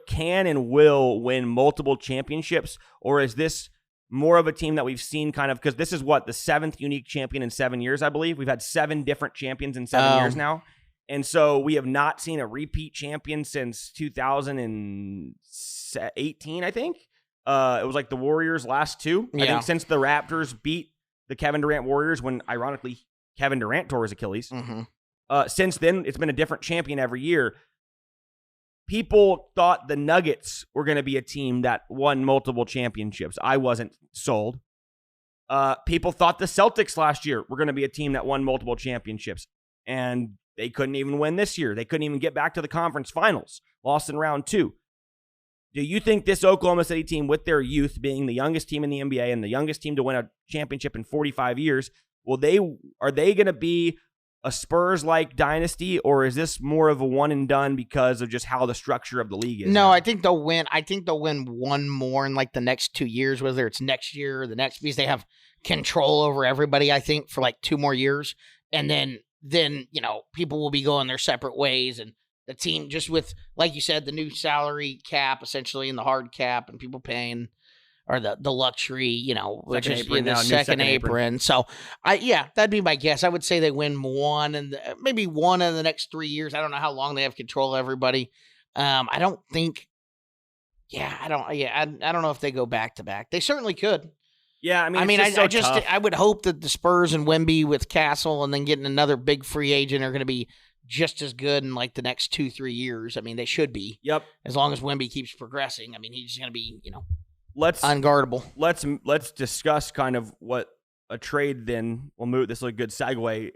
can and will win multiple championships, or is this more of a team that we've seen kind of, because this is the seventh unique champion in 7 years, I believe. We've had 7 different champions in 7 years now. And so we have not seen a repeat champion since 2018, I think. It was like the Warriors last 2. Yeah. I think since the Raptors beat the Kevin Durant Warriors when, ironically, Kevin Durant tore his Achilles. Mm-hmm. Since then, it's been a different champion every year. People thought the Nuggets were going to be a team that won multiple championships. I wasn't sold. People thought the Celtics last year were going to be a team that won multiple championships. And they couldn't even win this year. They couldn't even get back to the conference finals. Lost in round 2. Do you think this Oklahoma City team, with their youth, being the youngest team in the NBA and the youngest team to win a championship in 45 years, are they going to be a Spurs-like dynasty, or is this more of a one and done because of just how the structure of the league is? No, now? I think they'll win. I think they'll win one more in like the next 2 years, whether it's next year or the next, because they have control over everybody, I think, for like 2 more years. And then people will be going their separate ways, and the team, just with, like you said, the new salary cap essentially, and the hard cap, and people paying, or the luxury, which is the second apron. So that'd be my guess. I would say they win maybe one in the next 3 years. I don't know how long they have control of everybody. I don't know if they go back to back. They certainly could. Yeah, I would hope that the Spurs and Wemby with Castle, and then getting another big free agent, are going to be just as good in like the next 2-3 years. I mean, they should be. Yep. As long as Wemby keeps progressing. I mean, he's going to be, unguardable. Let's discuss kind of what a trade then will move. This is a good segue,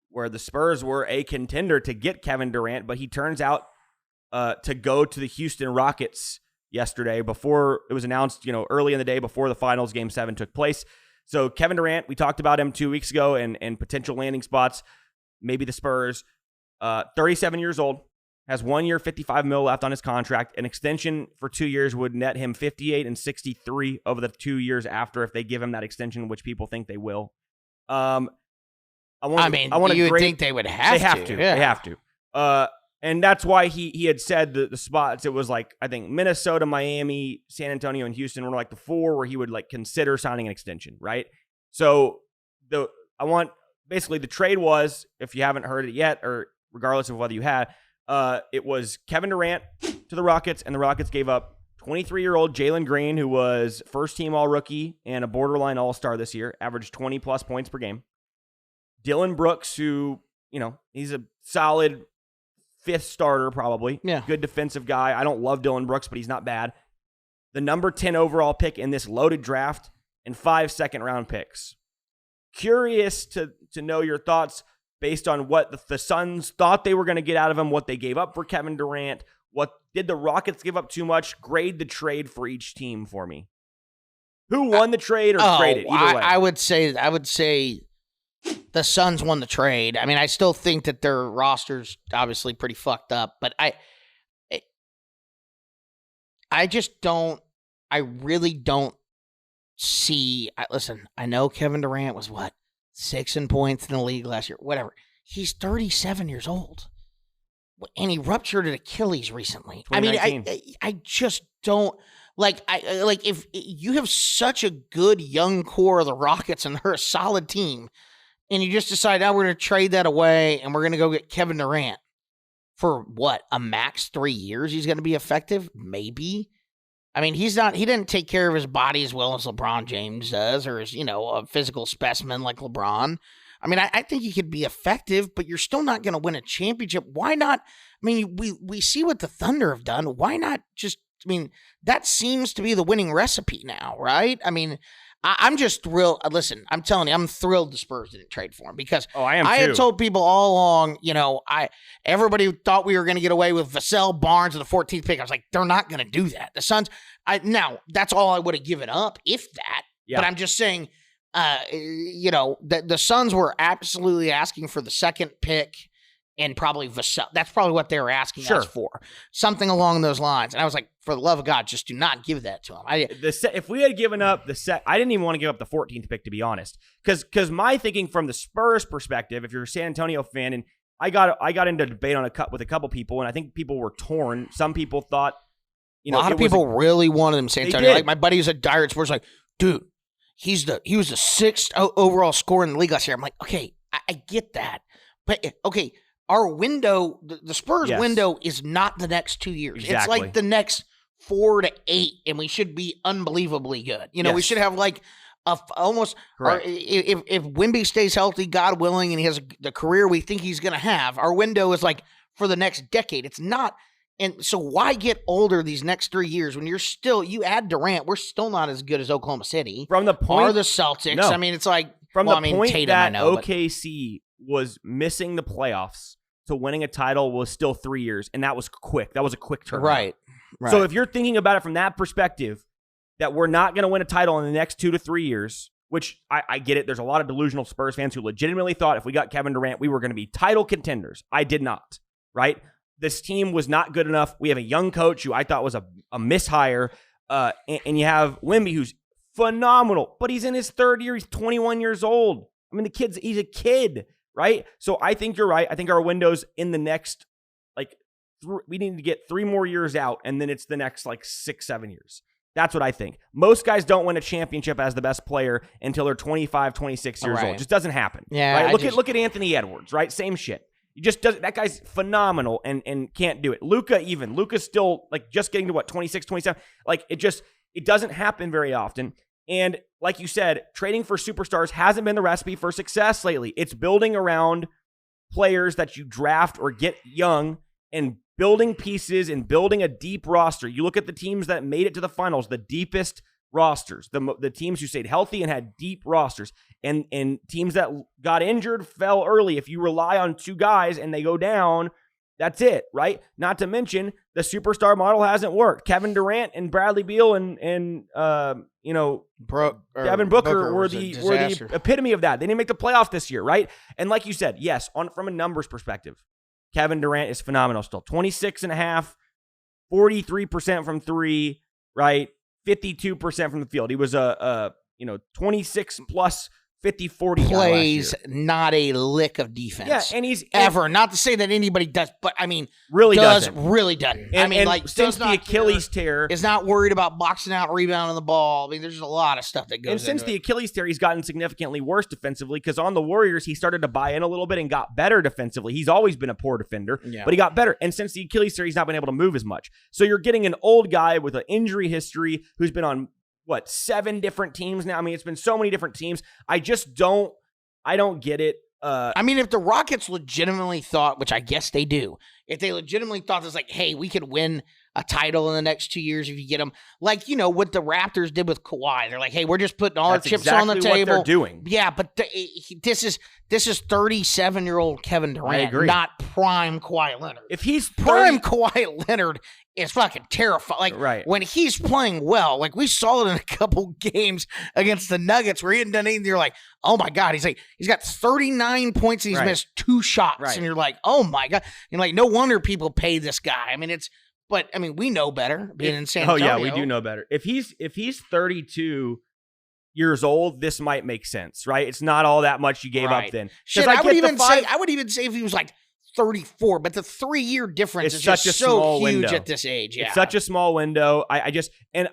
where the Spurs were a contender to get Kevin Durant, but he turns out to go to the Houston Rockets yesterday, before it was announced, early in the day before the finals Game 7 took place. So Kevin Durant, we talked about him 2 weeks ago, and potential landing spots, maybe the Spurs. 37 years old, has 1 year, $55 million left on his contract. An extension for 2 years would net him $58 and $63 over the 2 years after, if they give him that extension, which people think they will. You would think they would have to. They have to. And that's why he had said the spots. It was like, I think Minnesota, Miami, San Antonio, and Houston were like the 4 where he would like consider signing an extension, right? So the trade was, if you haven't heard it yet, or regardless of whether you had, it was Kevin Durant to the Rockets, and the Rockets gave up 23-year-old Jalen Green, who was first-team All-Rookie and a borderline All-Star this year, averaged 20-plus points per game. Dylan Brooks, who, he's a solid 5th starter probably. Yeah. Good defensive guy. I don't love Dylan Brooks, but he's not bad. The number 10 overall pick in this loaded draft, and 5 second-round picks. Curious to know your thoughts based on what the Suns thought they were going to get out of him, what they gave up for Kevin Durant. What did the Rockets give up too much? Grade the trade for each team for me. Who won the trade or traded? Either way. I would say the Suns won the trade. I mean, I still think that their roster's obviously pretty fucked up, but I really don't see. Listen, I know Kevin Durant was 6 in points in the league last year, whatever. He's 37 years old, and he ruptured an Achilles recently. I mean, I just don't if you have such a good young core of the Rockets and they're a solid team, and you just decide, we're going to trade that away and we're going to go get Kevin Durant for a max 3 years. He's going to be effective, maybe. I mean, he didn't take care of his body as well as LeBron James does, or is, a physical specimen like LeBron. I mean, I think he could be effective, but you're still not going to win a championship. Why not? I mean, we see what the Thunder have done. Why not just, I mean, that seems to be the winning recipe now, right? I mean, I'm just thrilled. Listen, I'm telling you, I'm thrilled the Spurs didn't trade for him because I am too. had told people all along, everybody thought we were going to get away with Vassell Barnes and the 14th pick. I was like, they're not going to do that. The Suns, now that's all I would have given up, if that. Yeah. But I'm just saying, the Suns were absolutely asking for the second pick and probably Vassell. That's probably what they were asking us for. Something along those lines. And I was like, for the love of God, just do not give that to him. If we had given up I didn't even want to give up the 14th pick, to be honest. Because my thinking from the Spurs perspective, if you're a San Antonio fan, and I got into debate with a couple people, and I think people were torn. Some people thought, a lot of people really wanted him San Antonio. Like my buddy who's a diehard Spurs, like, dude, he was the 6th overall scorer in the league last year. I'm like, okay, I get that. But, okay, our window, the Spurs window is not the next 2 years. Exactly. It's like the next 4 to 8, and we should be unbelievably good. We should have like almost, if Wemby stays healthy, God willing, and he has the career we think he's going to have, our window is like for the next decade. It's not. And so why get older these next 3 years when you add Durant, we're still not as good as Oklahoma City. From the point. Or the Celtics. No. I mean, it's like, point Tatum, that I know, OKC was missing the playoffs to winning a title was still 3 years, and that was quick. That was a quick turnaround. Right. So if you're thinking about it from that perspective, that we're not going to win a title in the next 2 to 3 years, which I get it. There's a lot of delusional Spurs fans who legitimately thought if we got Kevin Durant, we were going to be title contenders. I did not, right? This team was not good enough. We have a young coach who I thought was a mishire, and you have Wemby, who's phenomenal, but he's in his 3rd year. He's 21 years old. I mean, he's a kid, right? So I think you're right. I think our window's in the next, we need to get 3 more years out, and then it's the next 6-7 years. That's what I think. Most guys don't win a championship as the best player until they're 25, 26 years old. It just doesn't happen. Yeah. Right? Look at Anthony Edwards, right? Same shit. He just does. That guy's phenomenal and can't do it. Luka's still just getting to 26, 27. It doesn't happen very often. And like you said, trading for superstars hasn't been the recipe for success lately. It's building around players that you draft or get young and building pieces and building a deep roster. You look at the teams that made it to the finals, the deepest rosters, the teams who stayed healthy and had deep rosters, and teams that got injured fell early. If you rely on 2 guys and they go down, that's it, right? Not to mention the superstar model hasn't worked. Kevin Durant and Bradley Beal and Devin Booker were the epitome of that. They didn't make the playoffs this year, right? And like you said, yes, from a numbers perspective, Kevin Durant is phenomenal still. 26.5, 43% from 3, right? 52% from the field. He was a 26 plus 50-40 plays not a lick of defense. Yeah, and he's ever. Not to say that anybody does, but I mean, really doesn't. And since the Achilles tear, is not worried about boxing out, rebounding the ball. I mean, there's a lot of stuff that goes. And since the Achilles tear, he's gotten significantly worse defensively because on the Warriors, he started to buy in a little bit and got better defensively. He's always been a poor defender, but he got better. And since the Achilles tear, he's not been able to move as much. So you're getting an old guy with an injury history who's been on 7 different teams now. I mean, it's been so many different teams. I don't get it. I mean, if the Rockets legitimately thought, which I guess they do, if they legitimately thought this, hey, we could win a title in the next 2 years if you get them, what the Raptors did with Kawhi. They're like, hey, we're just putting all our chips on the table. What they're doing. Yeah, but this is 37-year-old Kevin Durant, not prime Kawhi Leonard. If he's prime Kawhi Leonard is fucking terrifying. When he's playing well, we saw it in a couple games against the Nuggets where he hadn't done anything. You're like, oh my God, he's got 39 points and he's missed 2 shots. And you're like, oh my God. You're no wonder people pay this guy. I mean, but we know better being in San Antonio. Oh yeah, we do know better. If he's 32 years old, this might make sense, right? It's not all that much you gave up then. Shit, I would even say if he was 34, but the 3-year difference is just so huge at this age. Yeah. It's such a small window. I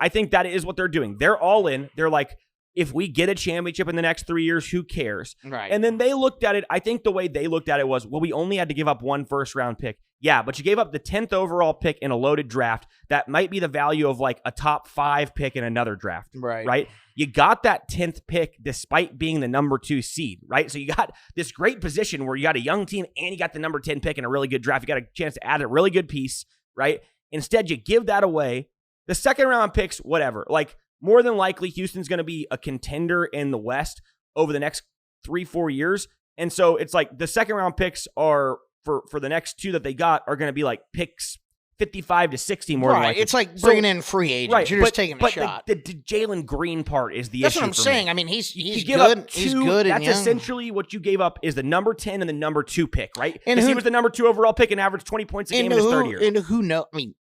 think that is what they're doing. They're all in. They're like, if we get a championship in the next 3 years, who cares? Right. And then they looked at it. I think the way they looked at it was, well, we only had to give up 1 first-round pick. Yeah, but you gave up the 10th overall pick in a loaded draft. That might be the value of a top 5 pick in another draft. Right. Right? you got that 10th pick despite being the number 2 seed, right? So you got this great position where you got a young team and you got the number 10 pick in a really good draft. You got a chance to add a really good piece, right? Instead, you give that away. The second round picks, whatever. Like, more than likely, Houston's going to be a contender in the West over the next 3-4 years. And so it's like the second round picks are for the next 2 that they got are going to be like picks 55 to 60 more than likely. It's like bringing in free agents. Right, You're just taking a shot. The Jalen Green part is the That's issue. what I'm for saying. me. I mean, he's You good. He's good. That's and young. essentially what you gave up is the number 10 and the number 2 pick, right? And he was the number 2 overall pick and averaged 20 points a game in his third year. And who knows? I mean,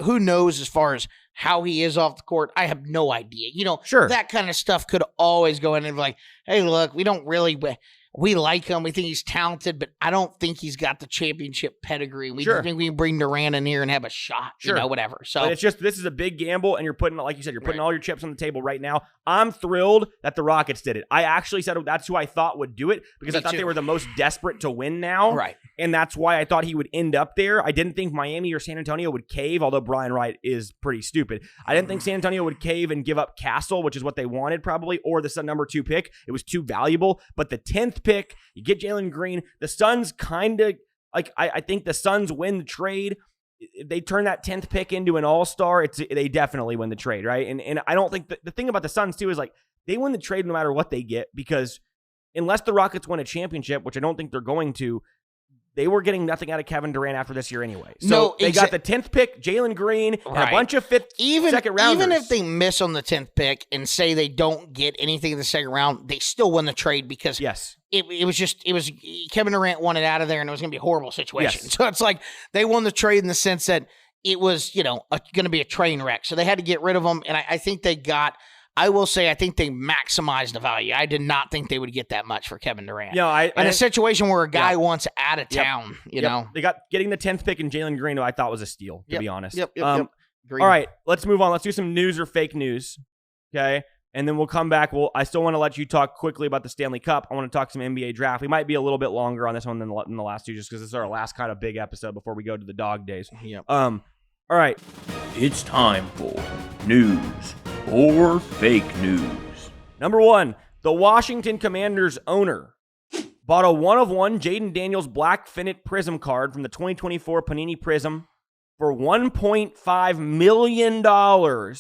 who knows as far as how he is off the court? I have no idea. Sure. That kind of stuff could always go in and be like, hey, look, we don't really. We like him. We think he's talented, but I don't think he's got the championship pedigree. We think we can bring Durant in here and have a shot, whatever. So but it's just, this is a big gamble, and you're putting, like you said, putting all your chips on the table right now. I'm thrilled that the Rockets did it. I actually said that's who I thought would do it because I thought they were the most desperate to win now. Right. And that's why I thought he would end up there. I didn't think Miami or San Antonio would cave, although Brian Wright is pretty stupid. I didn't think San Antonio would cave and give up Castle, which is what they wanted probably, or the number 2 pick. It was too valuable. But the 10th pick, you get Jalen Green. The Suns kind of, like, I think the Suns win the trade. If they turn that 10th pick into an all-star, they definitely win the trade, right? And I don't think the thing about the Suns, too, is like they win the trade no matter what they get because unless the Rockets win a championship, which I don't think they're going to, they were getting nothing out of Kevin Durant after this year anyway. So they got the 10th pick, Jalen Green, and a bunch of second rounders. Even if they miss on the 10th pick and say they don't get anything in the second round, they still win the trade because it was Kevin Durant wanted out of there and it was going to be a horrible situation. Yes. So it's like they won the trade in the sense that it was, going to be a train wreck. So they had to get rid of him. And I think I will say, I think they maximized the value. I did not think they would get that much for Kevin Durant. In a situation where a guy wants out of town, They got getting the 10th pick in Jalen Green, who I thought was a steal, to be honest. Yep. All right, let's move on. Let's do some news or fake news, okay? And then we'll come back. I still want to let you talk quickly about the Stanley Cup. I want to talk some NBA draft. We might be a little bit longer on this one than the last 2, just because this is our last kind of big episode before we go to the dog days. Yep. All right. It's time for news or fake news. Number 1, the Washington Commanders owner bought a 1-of-1 Jaden Daniels Black Finite Prism card from the 2024 Panini Prism for $1.5 million, and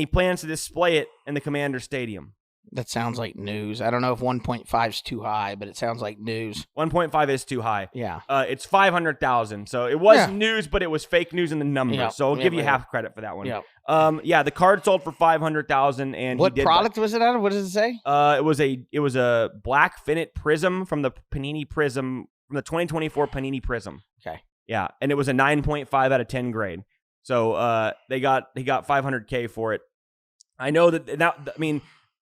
he plans to display it in the Commander Stadium. That sounds like news. I don't know if 1.5 is too high, but it sounds like news. 1.5 is too high. Yeah. It's 500,000. So it was news, but it was fake news in the numbers. Yeah. So I'll give you half credit for that one. Yeah. The card sold for 500,000, and what product was it out of? What does it say? It was a Black Finite Prism from the Panini Prism from the 2024 Panini Prism. Okay. Yeah, and it was a 9.5 out of 10 grade. So he got $500K for it. I know that now. I mean,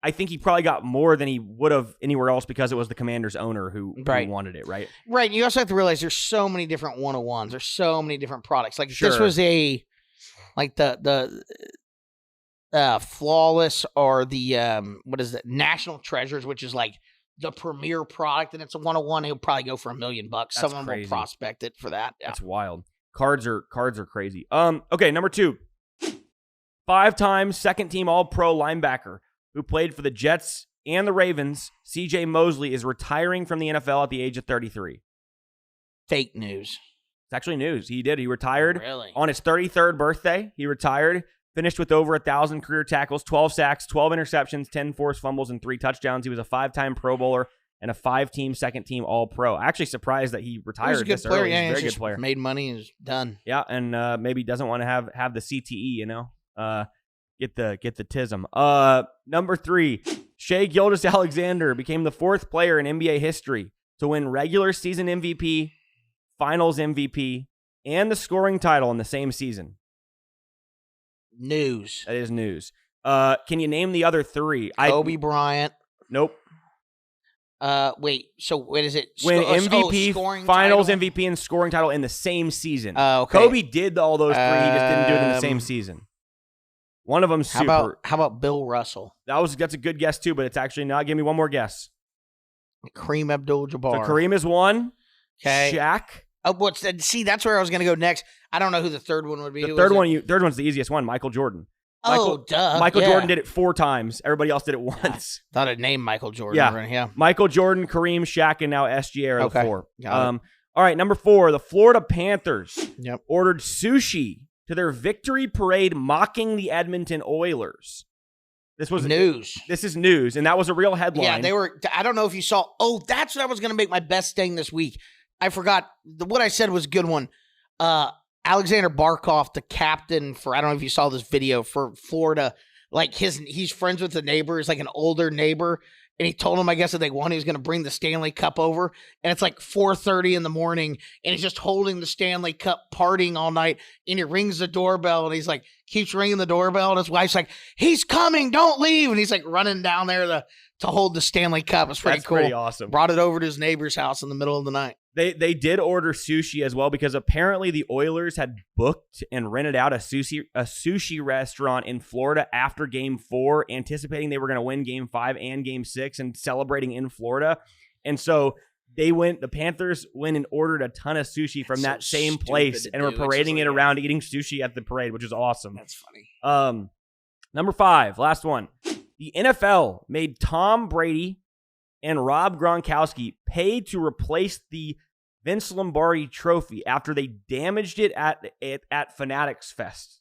I think he probably got more than he would have anywhere else because it was the Commander's owner who wanted it, right? Right. You also have to realize there's so many different 1-of-1s. There's so many different products. Like this was the Flawless or the National Treasures, which is like the premier product, and it's a 1-of-1. He'll probably go for $1 million. Some of them will prospect it for that. Yeah. That's wild. Cards are crazy. Okay, number 2, 5-time second-team All-Pro linebacker who played for the Jets and the Ravens, C.J. Mosley is retiring from the NFL at the age of 33. Fake news. It's actually news. He did. He retired on his 33rd birthday. He retired, finished with over 1,000 career tackles, 12 sacks, 12 interceptions, 10 forced fumbles, and 3 touchdowns. He was a 5-time Pro Bowler and a 5-team second-team All-Pro. Actually surprised that he retired. He's a good this player. early. Yeah, He's a very good player. Made money and is done. Yeah, and maybe doesn't want to have the CTE, Get the tism. Number 3, Shai Gilgeous-Alexander became the 4th player in NBA history to win regular season MVP, Finals MVP, and the scoring title in the same season. News. That is news. Can you name the other 3? Kobe Bryant. Nope. Wait. So what is it? Win MVP, Finals title? MVP, and scoring title in the same season. Okay. Kobe did all those 3. He just didn't do it in the same season. One of them super. How about Bill Russell? That's a good guess too, but it's actually not. Give me one more guess. Kareem Abdul-Jabbar. So Kareem is 1. Okay. Shaq. See, that's where I was going to go next. I don't know who the third one would be. The third one's the easiest one. Michael Jordan. Michael yeah. Jordan did it 4 times. Everybody else did it once. Thought I'd name Michael Jordan. Yeah. Michael Jordan, Kareem, Shaq, and now SGA are the 4. Got it. All right, number 4, the Florida Panthers Yep. ordered sushi to their victory parade mocking the Edmonton Oilers. This was news. This is news, and that was a real headline. Yeah, they were. I don't know if you saw. Oh, that's what I was going to make my best thing this week. I forgot. What I said was a good one. Alexander Barkov, the captain for, I don't know if you saw this video, for Florida. Like he's friends with the neighbor. He's like an older neighbor. And he told him, I guess, that they won, he was going to bring the Stanley Cup over. And it's like 4:30 in the morning, and he's just holding the Stanley Cup, partying all night. And he rings the doorbell, and he's like, keeps ringing the doorbell. And his wife's like, he's coming, don't leave. And he's like running down there to hold the Stanley Cup. It's pretty cool. Pretty awesome. Brought it over to his neighbor's house in the middle of the night. They did order sushi as well, because apparently the Oilers had booked and rented out a sushi restaurant in Florida after Game 4, anticipating they were going to win Game 5 and Game 6 and celebrating in Florida. And so the Panthers went and ordered a ton of sushi from that same place and were parading it around, eating sushi at the parade, which is awesome. That's funny. Number 5, last one. The NFL made Tom Brady and Rob Gronkowski pay to replace the Vince Lombardi trophy after they damaged it at Fanatics Fest.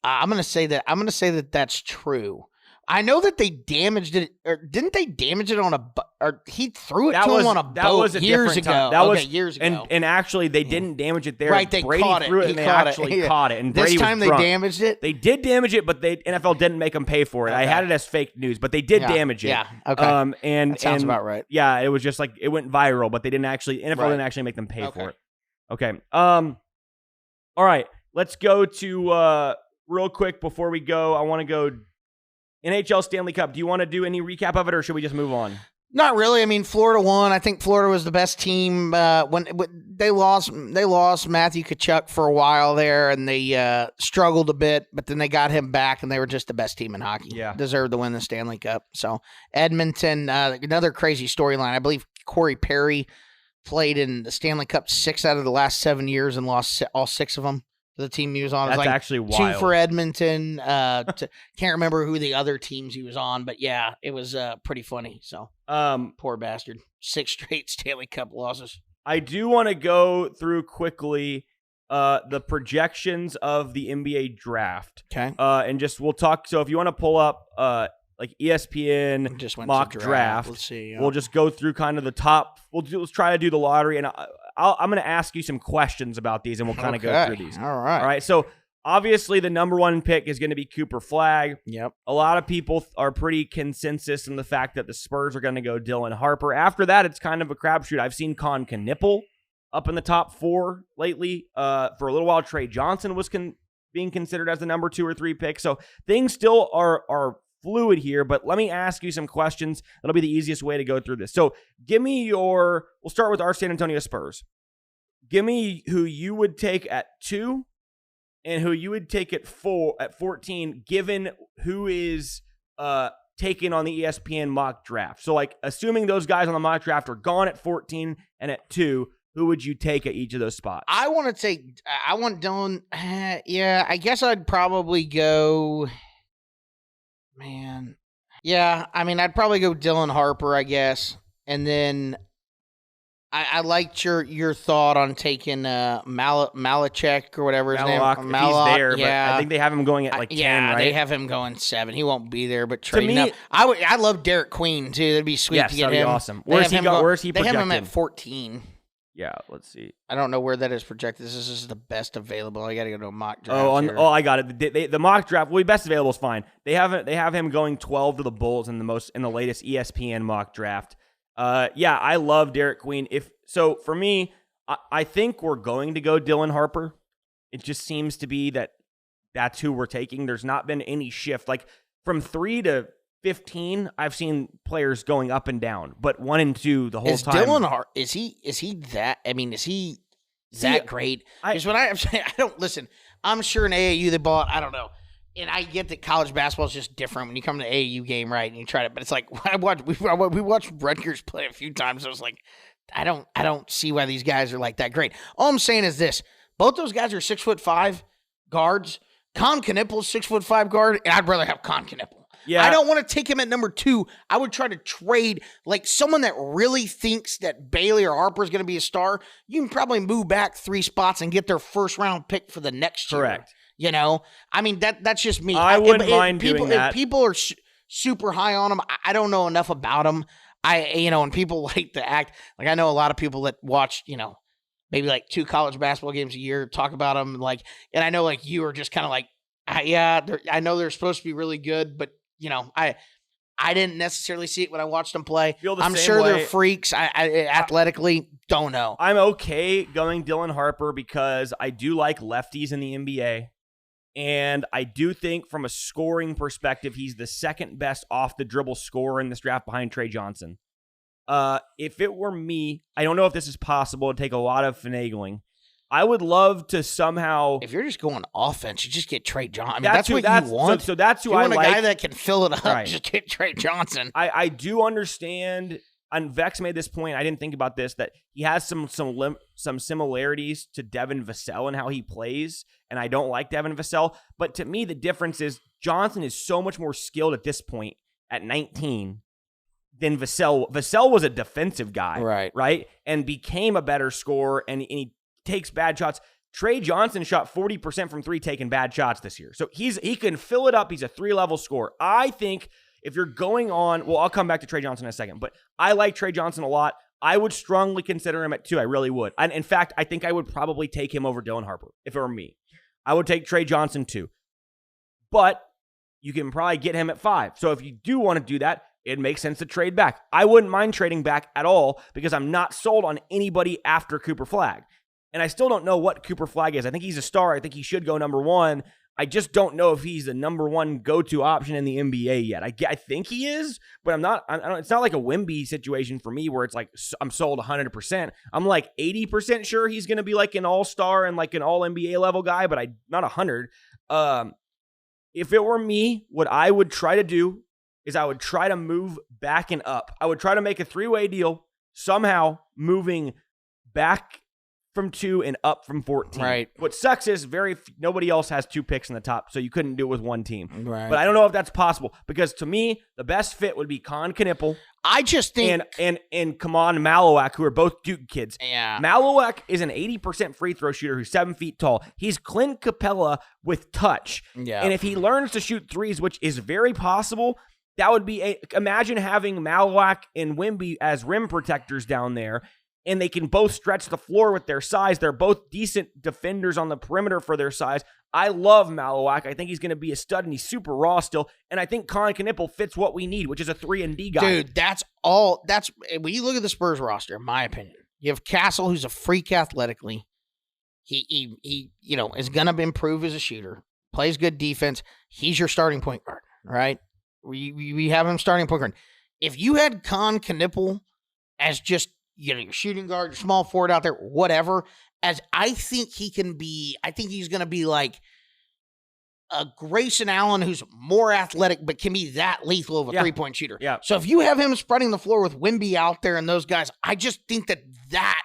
I'm going to say that that's true. I know that they damaged it, or didn't they damage it on or he threw it to him on a boat years ago. That was years ago. And actually, they didn't damage it there. Right, they Brady caught it. threw it, He and they caught actually it. caught it. And this Brady time was they drunk. damaged it? They did damage it, but NFL didn't make them pay for it. Okay. I had it as fake news, but they did damage it. Yeah, okay. That sounds about right. Yeah, it was just like, it went viral, but they didn't actually, NFL didn't actually make them pay for it. Okay. All right, let's go to, real quick before we go, I want to go NHL Stanley Cup. Do you want to do any recap of it, or should we just move on? Not really. I mean, Florida won. I think Florida was the best team when they lost. They lost Matthew Tkachuk for a while there, and they struggled a bit. But then they got him back, and they were just the best team in hockey. Yeah, deserved to win the Stanley Cup. So Edmonton, another crazy storyline. I believe Corey Perry played in the Stanley Cup 6 out of the last 7 years and lost all 6 of them. The team he was on. That's was like actually wild. 2 for Edmonton. Can't remember who the other teams he was on, but yeah, it was pretty funny. So, poor bastard. 6 straight Stanley Cup losses. I do want to go through quickly the projections of the NBA draft. Okay. And just we'll talk. So if you want to pull up like ESPN just went mock to draft, let's see. We'll just go through kind of the top. Let's try to do the lottery, and I'm going to ask you some questions about these, and we'll kind of go through these. All right. All right. So obviously, the number 1 pick is going to be Cooper Flagg. Yep. A lot of people are pretty consensus in the fact that the Spurs are going to go Dylan Harper. After that, it's kind of a crapshoot. I've seen Con Knipple up in the top 4 lately. For a little while, Trey Johnson was being considered as the number 2 or 3 pick. So things still are fluid here, but let me ask you some questions. That'll be the easiest way to go through this. So give me we'll start with our San Antonio Spurs. Give me who you would take at 2 and who you would take at 14, given who is taken on the ESPN mock draft. So like, assuming those guys on the mock draft are gone at 14 and at 2, who would you take at each of those spots? I want Dylan. Yeah, I guess I'd probably go. Man. Yeah, I mean, I'd probably go Dylan Harper, I guess. And then I liked your thought on taking Malachek or whatever his name. If he's there, yeah. But I think they have him going at 10, right? They have him going 7. He won't be there, but Trey. No, I love Derek Queen too. That'd be sweet to get him. That'd be awesome. Where's he projected? They have him at 14. Yeah, let's see. I don't know where that is projected. This is the best available. I got to go to a mock draft. I got it. The mock draft. Well, best available is fine. They have him going 12 to the Bulls in the latest ESPN mock draft. Yeah, I love Derek Queen. So for me, I think we're going to go Dylan Harper. It just seems to be that's who we're taking. There's not been any shift. Like from 3 to 15, I've seen players going up and down, but 1 and 2 the whole time. Dylan Harper, is he that? I mean, is he that great? Because when I'm saying, I don't listen. I'm sure in AAU they bought. I don't know. And I get that college basketball is just different when you come to AAU game, right? And you try it, but it's like we watched Rutgers play a few times. I was like, I don't see why these guys are like that great. All I'm saying is this: both those guys are 6'5" guards. Con Knipple's 6'5" guard, and I'd rather have Con Kniple. Yeah. I don't want to take him at number 2. I would try to trade like someone that really thinks that Bailey or Harper is going to be a star. You can probably move back 3 spots and get their first round pick for the next year. Correct. You know, I mean that's just me. I wouldn't mind people, doing that. If people are super high on him, I don't know enough about him. And people like to act like I know a lot of people that watch, maybe like 2 college basketball games a year, talk about them and I know like you are just kind of like, I know they're supposed to be really good, but I didn't necessarily see it when I watched them play. I'm sure they're freaks. I athletically don't know. I'm okay going Dylan Harper because I do like lefties in the NBA. And I do think from a scoring perspective, he's the second best off the dribble scorer in this draft behind Trey Johnson. If it were me, I don't know if this is possible. It'd take a lot of finagling. I would love to somehow. If you're just going offense, you just get Trey Johnson. I mean, that's what you want. So that's who you I want like. A guy that can fill it up. Right. Just get Trey Johnson. I do understand. And Vex made this point. I didn't think about this, that he has some similarities to Devin Vassell in how he plays, and I don't like Devin Vassell. But to me, the difference is Johnson is so much more skilled at this point at 19 than Vassell. Vassell was a defensive guy, right, and became a better scorer, and he takes bad shots. Trey Johnson shot 40% from 3 taking bad shots this year, so he can fill it up. He's a 3-level scorer. I think. If you're going on, well, I'll come back to Trey Johnson in a second, but I like Trey Johnson a lot. I would strongly consider him at 2. I really would. And in fact, I think I would probably take him over Dylan Harper if it were me. I would take Trey Johnson 2. But you can probably get him at 5. So if you do want to do that, it makes sense to trade back. I wouldn't mind trading back at all because I'm not sold on anybody after Cooper Flagg. And I still don't know what Cooper Flagg is. I think he's a star. I think he should go number 1. I just don't know if he's the number 1 go-to option in the NBA yet. I think he is, but I'm not. It's not like a Wemby situation for me where it's like I'm sold 100%. I'm like 80% sure he's going to be like an all-star and like an all-NBA level guy, but I'm not 100. If it were me, what I would try to do is I would try to move back and up. I would try to make a 3-way deal, somehow moving back from 2 and up from 14. Right. What sucks is nobody else has 2 picks in the top, so you couldn't do it with one team. Right. But I don't know if that's possible because to me, the best fit would be Con Kniple. I just think and Kaman Malowak, who are both Duke kids. Yeah. Malowak is an 80% free throw shooter who's 7 feet tall. He's Clint Capella with touch. Yeah. And if he learns to shoot threes, which is very possible, that would be imagine having Malowak and Wemby as rim protectors down there. And they can both stretch the floor with their size. They're both decent defenders on the perimeter for their size. I love Malowak. I think he's going to be a stud, and he's super raw still. And I think Con Kniple fits what we need, which is a 3-and-D guy. Dude, that's all. That's when you look at the Spurs roster, in my opinion. You have Castle, who's a freak athletically. He is going to improve as a shooter. Plays good defense. He's your starting point guard, right? We have him starting point guard. If you had Con Kniple as just your shooting guard, your small forward out there, whatever, as I think he can be, I think he's going to be like a Grayson Allen who's more athletic but can be that lethal of a 3-point shooter. Yeah. So if you have him spreading the floor with Wemby out there and those guys, I just think that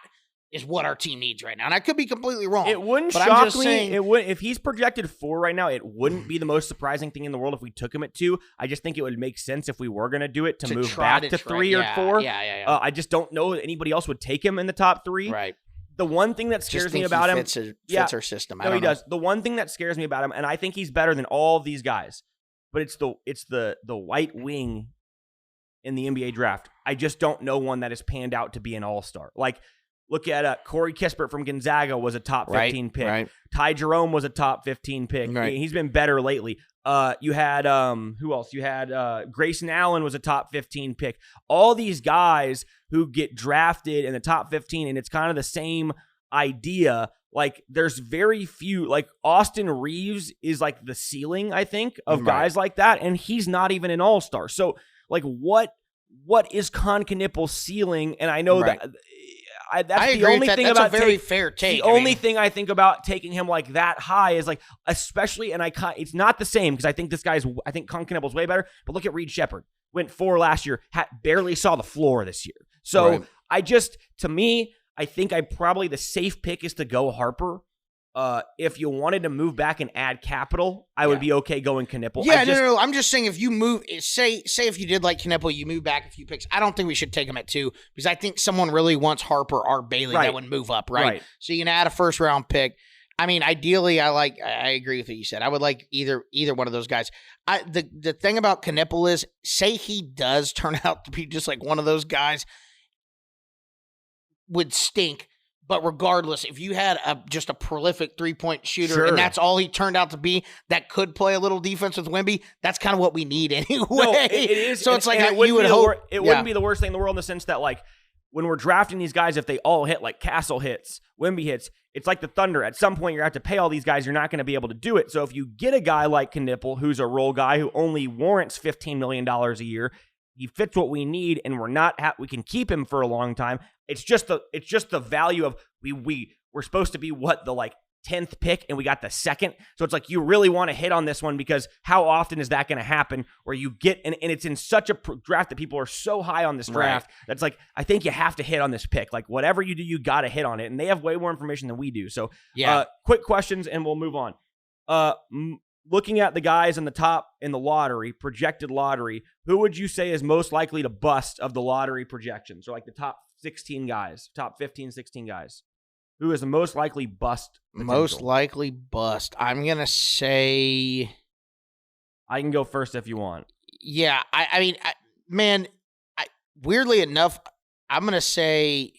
is what our team needs right now. And I could be completely wrong. It wouldn't but shock I'm just me. saying, It would if he's projected 4 right now. It wouldn't be the most surprising thing in the world if we took him at 2. I just think it would make sense if we were going to do it to move back to 3 or 4. Yeah. I just don't know that anybody else would take him in the top 3. Right. The one thing that scares me about him, fits our system. No, he does. The one thing that scares me about him, and I think he's better than all of these guys, but it's the white wing in the NBA draft. I just don't know one that has panned out to be an all-star. Like, look at Corey Kispert from Gonzaga was a top 15 pick. Right. Ty Jerome was a top 15 pick. Right. He's been better lately. You had who else? You had Grayson Allen was a top 15 pick. All these guys who get drafted in the top 15, and it's kind of the same idea. Like, there's very few. Like, Austin Reeves is like the ceiling, I think, of guys like that, and he's not even an all-star. So, like, what is Con Kniple's ceiling? And I know that. That's the only thing about a very fair take. The only thing I think about taking him like that high is like, especially, and it's not the same because I think I think Con Kniple's way better. But look at Reed Shepherd, went 4 last year, barely saw the floor this year. So to me, I think probably the safe pick is to go Harper. if you wanted to move back and add capital, I would be okay going Knippel. Yeah, no. I'm just saying if you move, say if you did like Knippel, you move back a few picks. I don't think we should take him at 2 because I think someone really wants Harper or Bailey that would move up, right? So you can add a first round pick. I mean, ideally, I agree with what you said. I would like either one of those guys. The thing about Knippel is, say he does turn out to be just like one of those guys, would stink. But regardless, if you had just a prolific 3-point shooter and that's all he turned out to be, that could play a little defense with Wemby, that's kind of what we need anyway. No, it is. So it's like you would hope. It wouldn't be the worst thing in the world in the sense that, like, when we're drafting these guys, if they all hit, like Castle hits, Wemby hits, it's like the Thunder. At some point, you're going to have to pay all these guys. You're not going to be able to do it. So if you get a guy like Knippel, who's a role guy who only warrants $15 million a year, he fits what we need, and we can keep him for a long time. It's just the value of we're supposed to be the 10th pick and we got the 2nd. So it's like you really want to hit on this one because how often is that going to happen where you get and it's in such a draft that people are so high on this draft that's like I think you have to hit on this pick. Like whatever you do, you got to hit on it, and they have way more information than we do. So quick questions and we'll move on. Looking at the guys in the top in the lottery, projected lottery, who would you say is most likely to bust of the lottery projections? Or like the top 16 guys, top 15, 16 guys. Who is the most likely bust potential? Most likely bust. I'm going to say... I can go first if you want. Yeah, I mean, weirdly enough, I'm going to say...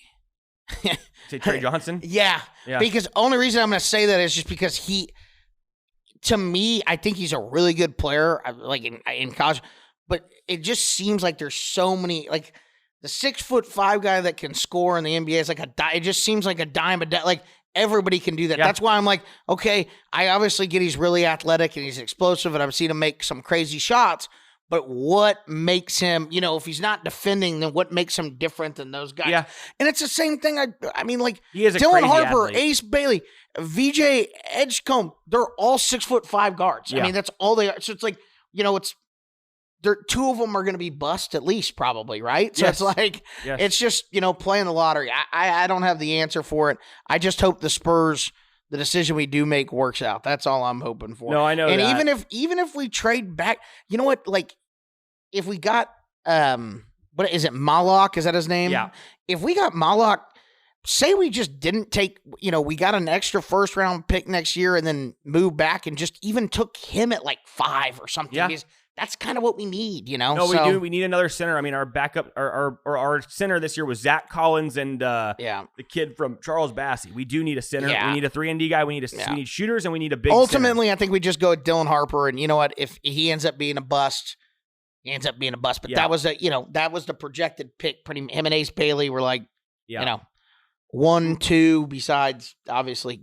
Say Trey Johnson? Yeah, because the only reason I'm going to say that is just because to me, I think he's a really good player, like in college, but it just seems like there's so many, like the 6'5" guy that can score in the NBA is like it just seems like a dime a dozen. Like everybody can do that. Yeah. That's why I'm like, okay, I obviously get he's really athletic and he's explosive, and I've seen him make some crazy shots. But what makes him, if he's not defending, then what makes him different than those guys? Yeah. And it's the same thing. I mean, like Dylan Harper, athlete. Ace Bailey, VJ Edgecombe, they're all 6'5" guards. Yeah. I mean, that's all they are. So it's like, two of them are going to be bust at least, probably, right? So it's like, it's just, playing the lottery. I don't have the answer for it. I just hope the Spurs, the decision we do make works out. That's all I'm hoping for. No, I know and that. even if we trade back, you know what? Like, if we got, what is it, Malak? Is that his name? Yeah. If we got Malak, say we just didn't take, we got an extra first round pick next year and then moved back and just even took him at like 5 or something. Yeah. That's kind of what we need, No, we do. We need another center. I mean, our backup, our center this year was Zach Collins and the kid from Charles Bassey. We do need a center. Yeah. We need a 3-and-D guy. We need shooters, and we need a big Ultimately, center. I think we just go with Dylan Harper, and you know what? If he ends up being a bust, he ends up being a bust. But that was that was the projected pick. Him and Ace Bailey were like, 1, 2. Besides, obviously.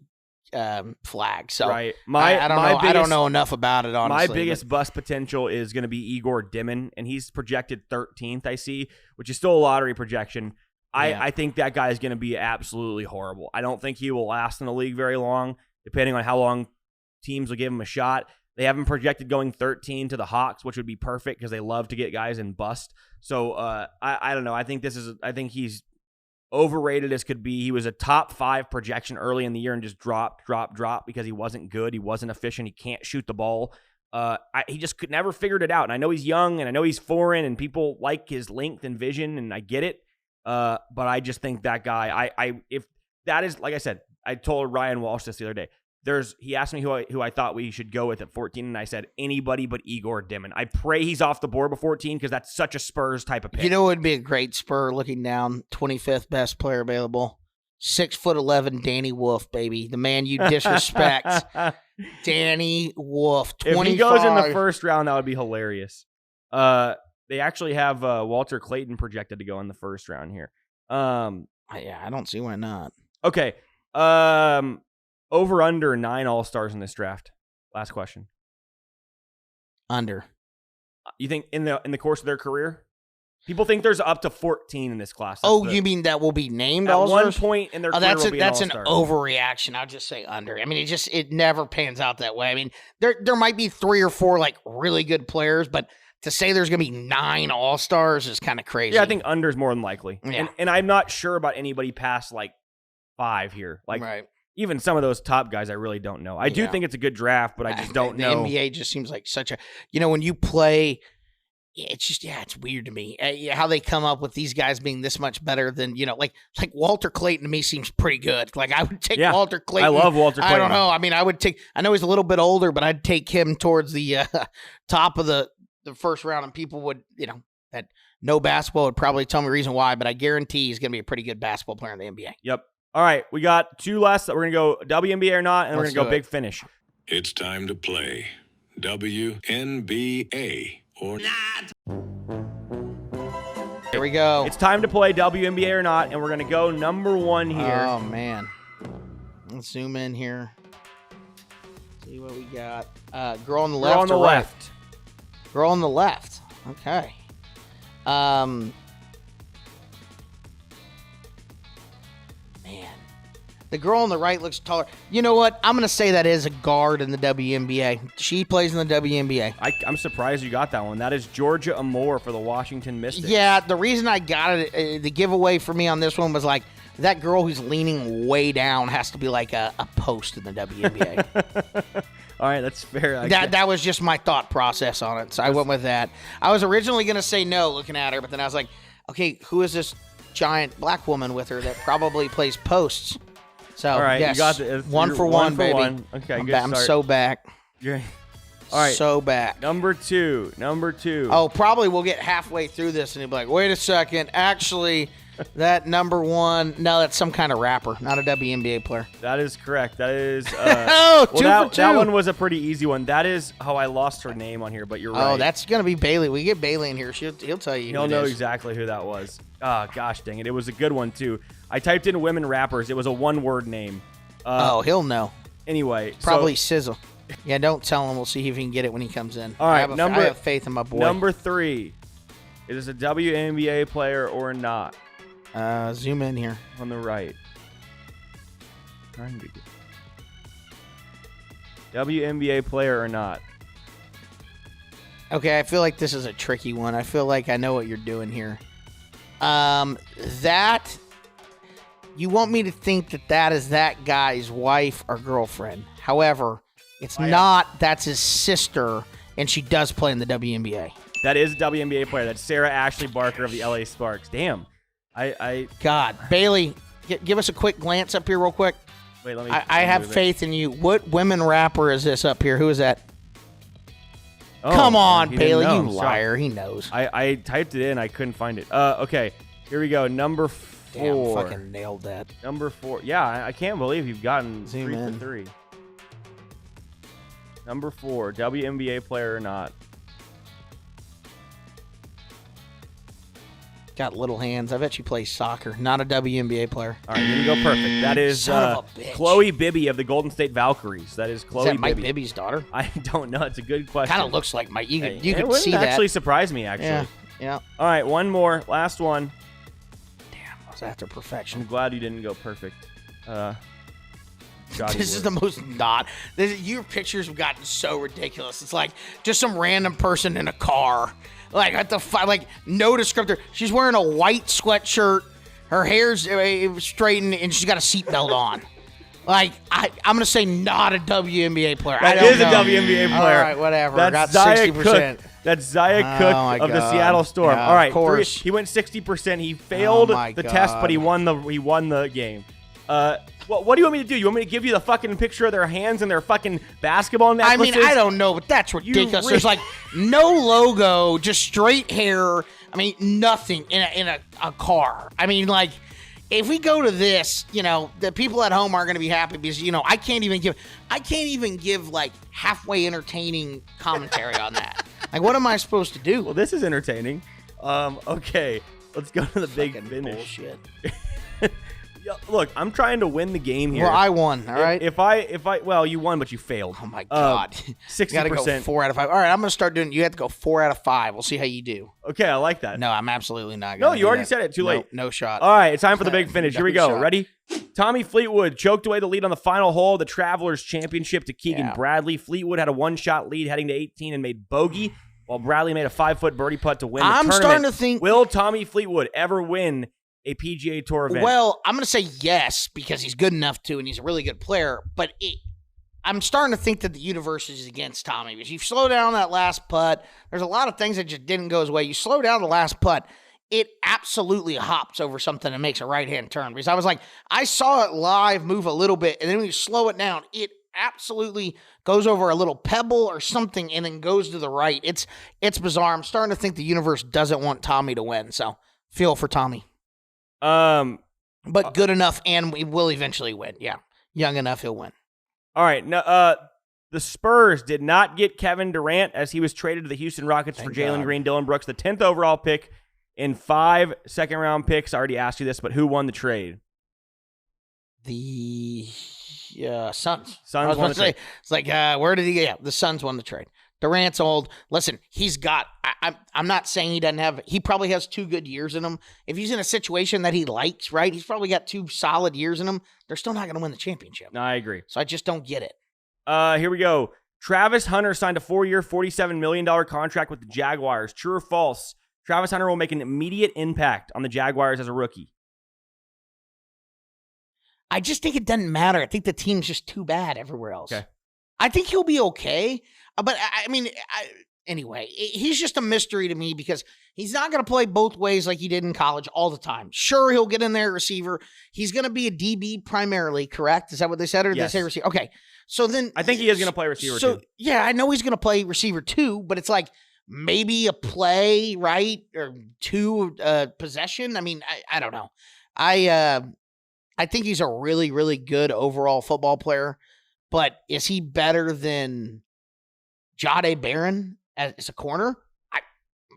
Flag. So right. I don't know enough about it, honestly. My biggest bust potential is going to be Igor Dimon, and he's projected 13th, I see, which is still a lottery projection. I think that guy is going to be absolutely horrible. I don't think he will last in the league very long, depending on how long teams will give him a shot. They have him projected going 13 to the Hawks, which would be perfect because they love to get guys in bust. So I don't know. I think he's overrated as could be. He was a top 5 projection early in the year and just dropped because he wasn't good. He wasn't efficient. He can't shoot the ball. He just could never figured it out. And I know he's young and I know he's foreign and people like his length and vision and I get it. But I just think that guy, if that is, like I said, I told Ryan Walsh this the other day. He asked me who I thought we should go with at 14, and I said anybody but Igor Dimon. I pray he's off the board before 14 because that's such a Spurs type of pick. It would be a great Spur looking down, 25th best player available, 6'11" Danny Wolf, baby, the man you disrespect, Danny Wolf. 25. If he goes in the first round, that would be hilarious. They actually have Walter Clayton projected to go in the first round here. I don't see why not. Okay. Over under 9 All-Stars in this draft. Last question. Under. You think in the course of their career? People think there's up to 14 in this class. You mean that will be named All-Stars? At one point in their career will be that's an All-Star. That's an overreaction. I'll just say under. I mean, it never pans out that way. I mean, there might be 3 or 4 like really good players, but to say there's going to be 9 All-Stars is kind of crazy. Yeah, I think under is more than likely. Yeah. And I'm not sure about anybody past like 5 here. Like, right. even some of those top guys, I really don't know. I do think it's a good draft, but I just don't know. The NBA just seems like such a, when you play, it's just, it's weird to me how they come up with these guys being this much better than, like Walter Clayton to me seems pretty good. Like I would take Walter Clayton. I love Walter Clayton. I don't know. I mean, I know he's a little bit older, but I'd take him towards the top of the first round, and people would, that know basketball would probably tell me the reason why, but I guarantee he's going to be a pretty good basketball player in the NBA. Yep. All right. We got 2 last. We're going to go WNBA or not, and we're going to go big finish. It's time to play WNBA or not. Here we go. It's time to play WNBA or not, and we're going to go number 1 here. Oh, man. Let's zoom in here. See what we got. Girl on the left. Girl on the left. Girl on the left. Okay. Man. The girl on the right looks taller. You know what? I'm going to say that is a guard in the WNBA. She plays in the WNBA. I'm surprised you got that one. That is Georgia Amore for the Washington Mystics. Yeah, the reason I got it, the giveaway for me on this one was like, that girl who's leaning way down has to be like a post in the WNBA. All right, that's fair. That was just my thought process on it, so I went with that. I was originally going to say no looking at her, but then I was like, okay, who is this giant black woman with her that probably plays posts? So, all right, yes, you got the, 1 for 1, baby. Okay, good I'm start. so back. You're, all right. So back. Number two. Oh, probably we'll get halfway through this and he'll be like, wait a second. Actually, that number 1, no, that's some kind of rapper, not a WNBA player. That is correct. That is. 2 for 2. That one was a pretty easy one. That is how I lost her name on here, but you're right. Oh, that's going to be Bailey. We get Bailey in here. He'll tell you. He'll know exactly who that was. Oh, gosh dang it. It was a good one, too. I typed in women rappers. It was a 1-word name. He'll know. Anyway. Probably Sizzle. Yeah, don't tell him. We'll see if he can get it when he comes in. All right, I have faith in my boy. Number 3. Is this a WNBA player or not? Zoom in here. On the right. WNBA player or not? Okay, I feel like this is a tricky one. I feel like I know what you're doing here. That you want me to think that is that guy's wife or girlfriend. However, it's not. That's his sister, and she does play in the WNBA. That is a WNBA player. That's Sarah Ashley Barker of the LA Sparks. Damn. God, Bailey, give us a quick glance up here real quick. Wait, let me. I have faith in you. What women rapper is this up here? Who is that? Oh, come on, Bailey, you I'm liar. shocked. He knows. I typed it in. I couldn't find it. Okay. Here we go. Number 4. Damn, fucking nailed that. Number 4. Yeah, I can't believe you've gotten Zoom 3 in. for 3. Number 4. WNBA player or not? Got little hands. I bet she plays soccer. Not a WNBA player. All right, here we go. Perfect. That is Son of a bitch. Chloe Bibby of the Golden State Valkyries. That is Chloe Is that Mike Bibby. Bibby's daughter? I don't know. It's a good question. Kind of looks like Mike. You could it see that. actually surprised me, actually. Yeah. All right, one more. Last one. Damn, I was after I'm perfection. glad you didn't go perfect. This is the most not. Your pictures have gotten so ridiculous. It's like just some random person in a car. Like what the fuck? Like no descriptor. She's wearing a white sweatshirt. Her hair's straightened and she's got a seatbelt on. Like I'm gonna say not a WNBA player. That is a WNBA player. All right, whatever. That's got Zaya 60%. Cook. That's Zaya Cook of the Seattle Storm. Yeah, all right, of course. He went 60%. He failed the test, but he won the game. What do you want me to do? You want me to give you the fucking picture of their hands and their fucking basketball necklaces? I mean, I don't know, but that's ridiculous. There's like no logo, just straight hair. I mean, nothing in a car. I mean, like, if we go to this, the people at home aren't going to be happy because, I can't even give like halfway entertaining commentary on that. Like, what am I supposed to do? Well, this is entertaining. Okay, let's go to the big finish. Bullshit. Look, I'm trying to win the game here. Well, I won. All right. If I, well, you won, but you failed. Oh my God. 60%. Got to go 4 out of 5. All right, I'm gonna start doing. You have to go 4 out of 5. We'll see how you do. Okay, I like that. No, I'm absolutely not. No, you already said it. Too late. No shot. All right, it's time for the big finish. Here we go. shot. Ready? Tommy Fleetwood choked away the lead on the final hole of the Travelers Championship to Keegan Bradley. Fleetwood had a 1-shot lead heading to 18 and made bogey, while Bradley made a 5-foot birdie putt to win the tournament. Starting to think. Will Tommy Fleetwood ever win a PGA Tour event? Well, I'm going to say yes because he's good enough to, and he's a really good player. But I'm starting to think that the universe is against Tommy because you slow down that last putt. There's a lot of things that just didn't go his way. You slow down the last putt, it absolutely hops over something and makes a right-hand turn. Because I was like, I saw it live move a little bit, and then when you slow it down, it absolutely goes over a little pebble or something and then goes to the right. It's bizarre. I'm starting to think the universe doesn't want Tommy to win, so feel for Tommy. But good enough, and we will eventually win. Yeah, young enough, he'll win. All right. No, the Spurs did not get Kevin Durant as he was traded to the Houston Rockets for Jalen Green, Dylan Brooks, the 10th overall pick in 5 second-round picks. I already asked you this, but who won the trade? The Suns. Suns won the trade. It's like, where did he get? Yeah, the Suns won the trade. Durant's old. Listen, he's got, I'm not saying he doesn't have, he probably has 2 good years in him. If he's in a situation that he likes, right, he's probably got 2 solid years in him. They're still not going to win the championship. No, I agree. So I just don't get it. Here we go. Travis Hunter signed a 4-year, $47 million contract with the Jaguars. True or false? Travis Hunter will make an immediate impact on the Jaguars as a rookie. I just think it doesn't matter. I think the team's just too bad everywhere else. Okay. I think he'll be okay. But, anyway, he's just a mystery to me because he's not going to play both ways like he did in college all the time. Sure, he'll get in there receiver. He's going to be a DB primarily, correct? Is that what they said? Or did Yes. they say receiver? Okay. So then. I think he is going to play receiver too. Yeah, I know he's going to play receiver too, but it's like maybe a play, right? Or 2 possession. I mean, I don't know. I think he's a really, really good overall football player, but is he better than Jahdae Barron as a corner?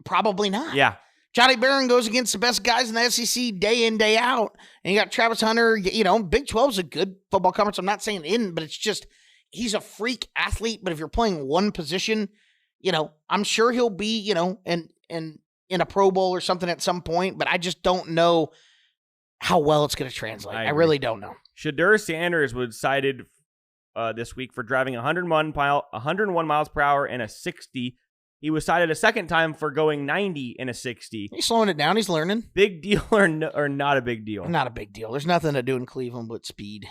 Probably not. Yeah. Jahdae Barron goes against the best guys in the SEC day in, day out. And you got Travis Hunter. Big 12 is a good football conference. I'm not saying in, but it's just he's a freak athlete. But if you're playing one position, I'm sure he'll be, in a Pro Bowl or something at some point. But I just don't know how well it's going to translate. I really don't know. Shadur Sanders was cited this week for driving 101 miles per hour in a 60. He was cited a second time for going 90 in a 60. He's slowing it down. He's learning. Big deal or not a big deal? Not a big deal. There's nothing to do in Cleveland but speed.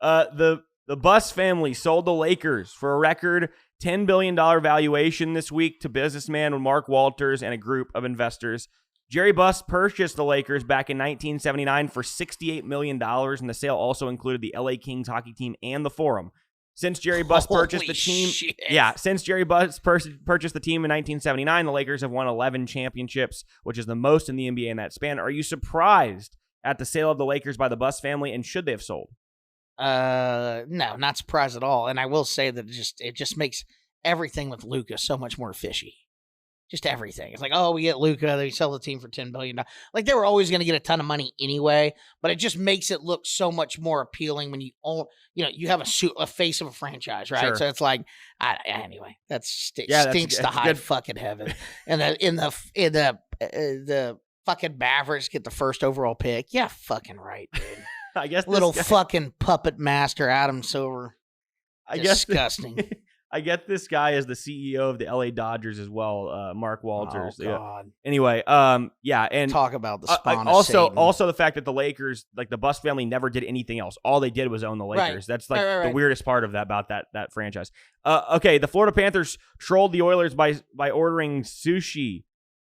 The Buss family sold the Lakers for a record $10 billion valuation this week to businessman Mark Walters and a group of investors. Jerry Buss purchased the Lakers back in 1979 for $68 million, and the sale also included the LA Kings hockey team and the Forum. Since Jerry Buss purchased the team, since Jerry Buss purchased the team in 1979, the Lakers have won 11 championships, which is the most in the NBA in that span. Are you surprised at the sale of the Lakers by the Buss family, and should they have sold? No, not surprised at all. And I will say that it just makes everything with Luka so much more fishy. Just everything. It's like, oh, we get Luka, they sell the team for $10 billion. Like, they were always going to get a ton of money anyway, but it just makes it look so much more appealing when you have a face of a franchise, right? Sure. So it's like, anyway, stinks to high fucking heaven. And in the fucking Mavericks get the first overall pick. Yeah, fucking right, dude. I guess fucking puppet master Adam Silver. Disgusting. I get this guy as the CEO of the LA Dodgers as well, Mark Walters. Oh, God. Yeah. Anyway, and talk about the spawn also the fact that the Lakers, like the Buss family, never did anything else. All they did was own the Lakers. Right. That's like Right. the weirdest part of that franchise. Okay, the Florida Panthers trolled the Oilers by ordering sushi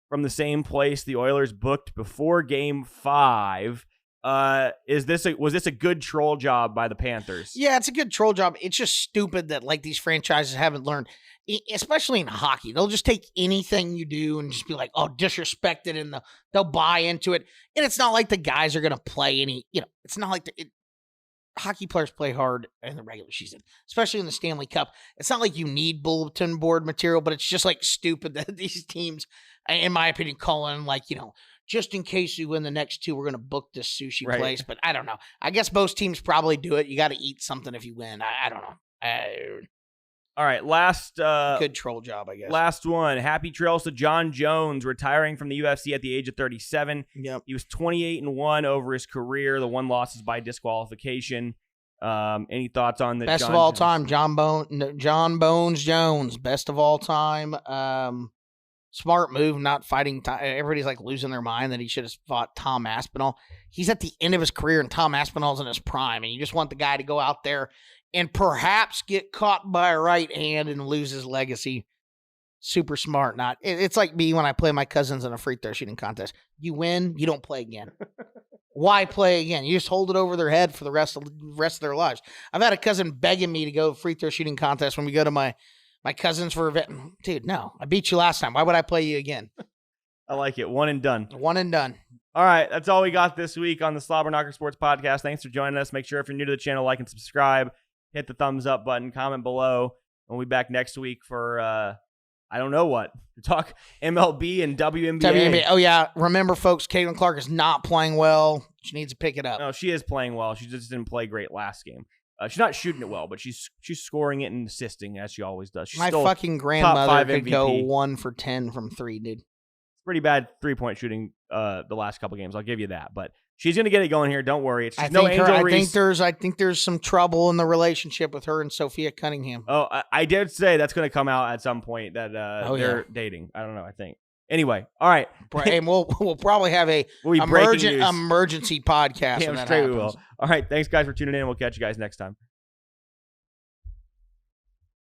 from the same place the Oilers booked before Game 5. Was this a good troll job by the Panthers? Yeah, it's a good troll job. It's just stupid that like these franchises haven't learned, especially in hockey. They'll just take anything you do and just be like, oh, disrespect it, and they'll buy into it. And it's not like the guys are going to play any, it's not like hockey players play hard in the regular season, especially in the Stanley Cup. It's not like you need bulletin board material, but it's just like stupid that these teams, in my opinion, call in like, just in case we win the next 2, we're going to book this sushi place. But I don't know. I guess most teams probably do it. You got to eat something if you win. I don't know. All right, last good troll job, I guess. Last one. Happy trails to John Jones, retiring from the UFC at the age of 37. Yep. He was 28-1 over his career. The one loss is by disqualification. Any thoughts on the best John of all Jones? time? John Bones Jones, best of all time. Smart move, not fighting. Everybody's like losing their mind that he should have fought Tom Aspinall. He's at the end of his career, and Tom Aspinall's in his prime, and you just want the guy to go out there and perhaps get caught by a right hand and lose his legacy. Super smart. It's like me when I play my cousins in a free throw shooting contest. You win, you don't play again. Why play again? You just hold it over their head for the rest of their lives. I've had a cousin begging me to go free throw shooting contest when we go to my cousins for event. Dude, no. I beat you last time. Why would I play you again? I like it. One and done. One and done. All right. That's all we got this week on the Slobberknocker Sports Podcast. Thanks for joining us. Make sure if you're new to the channel, like and subscribe. Hit the thumbs up button. Comment below. We'll be back next week for, I don't know what. To talk MLB and WNBA. Oh, yeah. Remember, folks, Caitlin Clark is not playing well. She needs to pick it up. No, she is playing well. She just didn't play great last game. She's not shooting it well, but she's scoring it and assisting as she always does. She's My still fucking grandmother could MVP. go 1 for 10 from 3, dude. It's pretty bad 3-point shooting the last couple games. I'll give you that. But she's going to get it going here. Don't worry. I think there's some trouble in the relationship with her and Sophia Cunningham. Oh, I did say that's going to come out at some point that they're dating. I don't know. I think. Anyway, all right. And we'll probably have a emergency podcast. Damn when that straight happens. we will. All right. Thanks, guys, for tuning in. We'll catch you guys next time.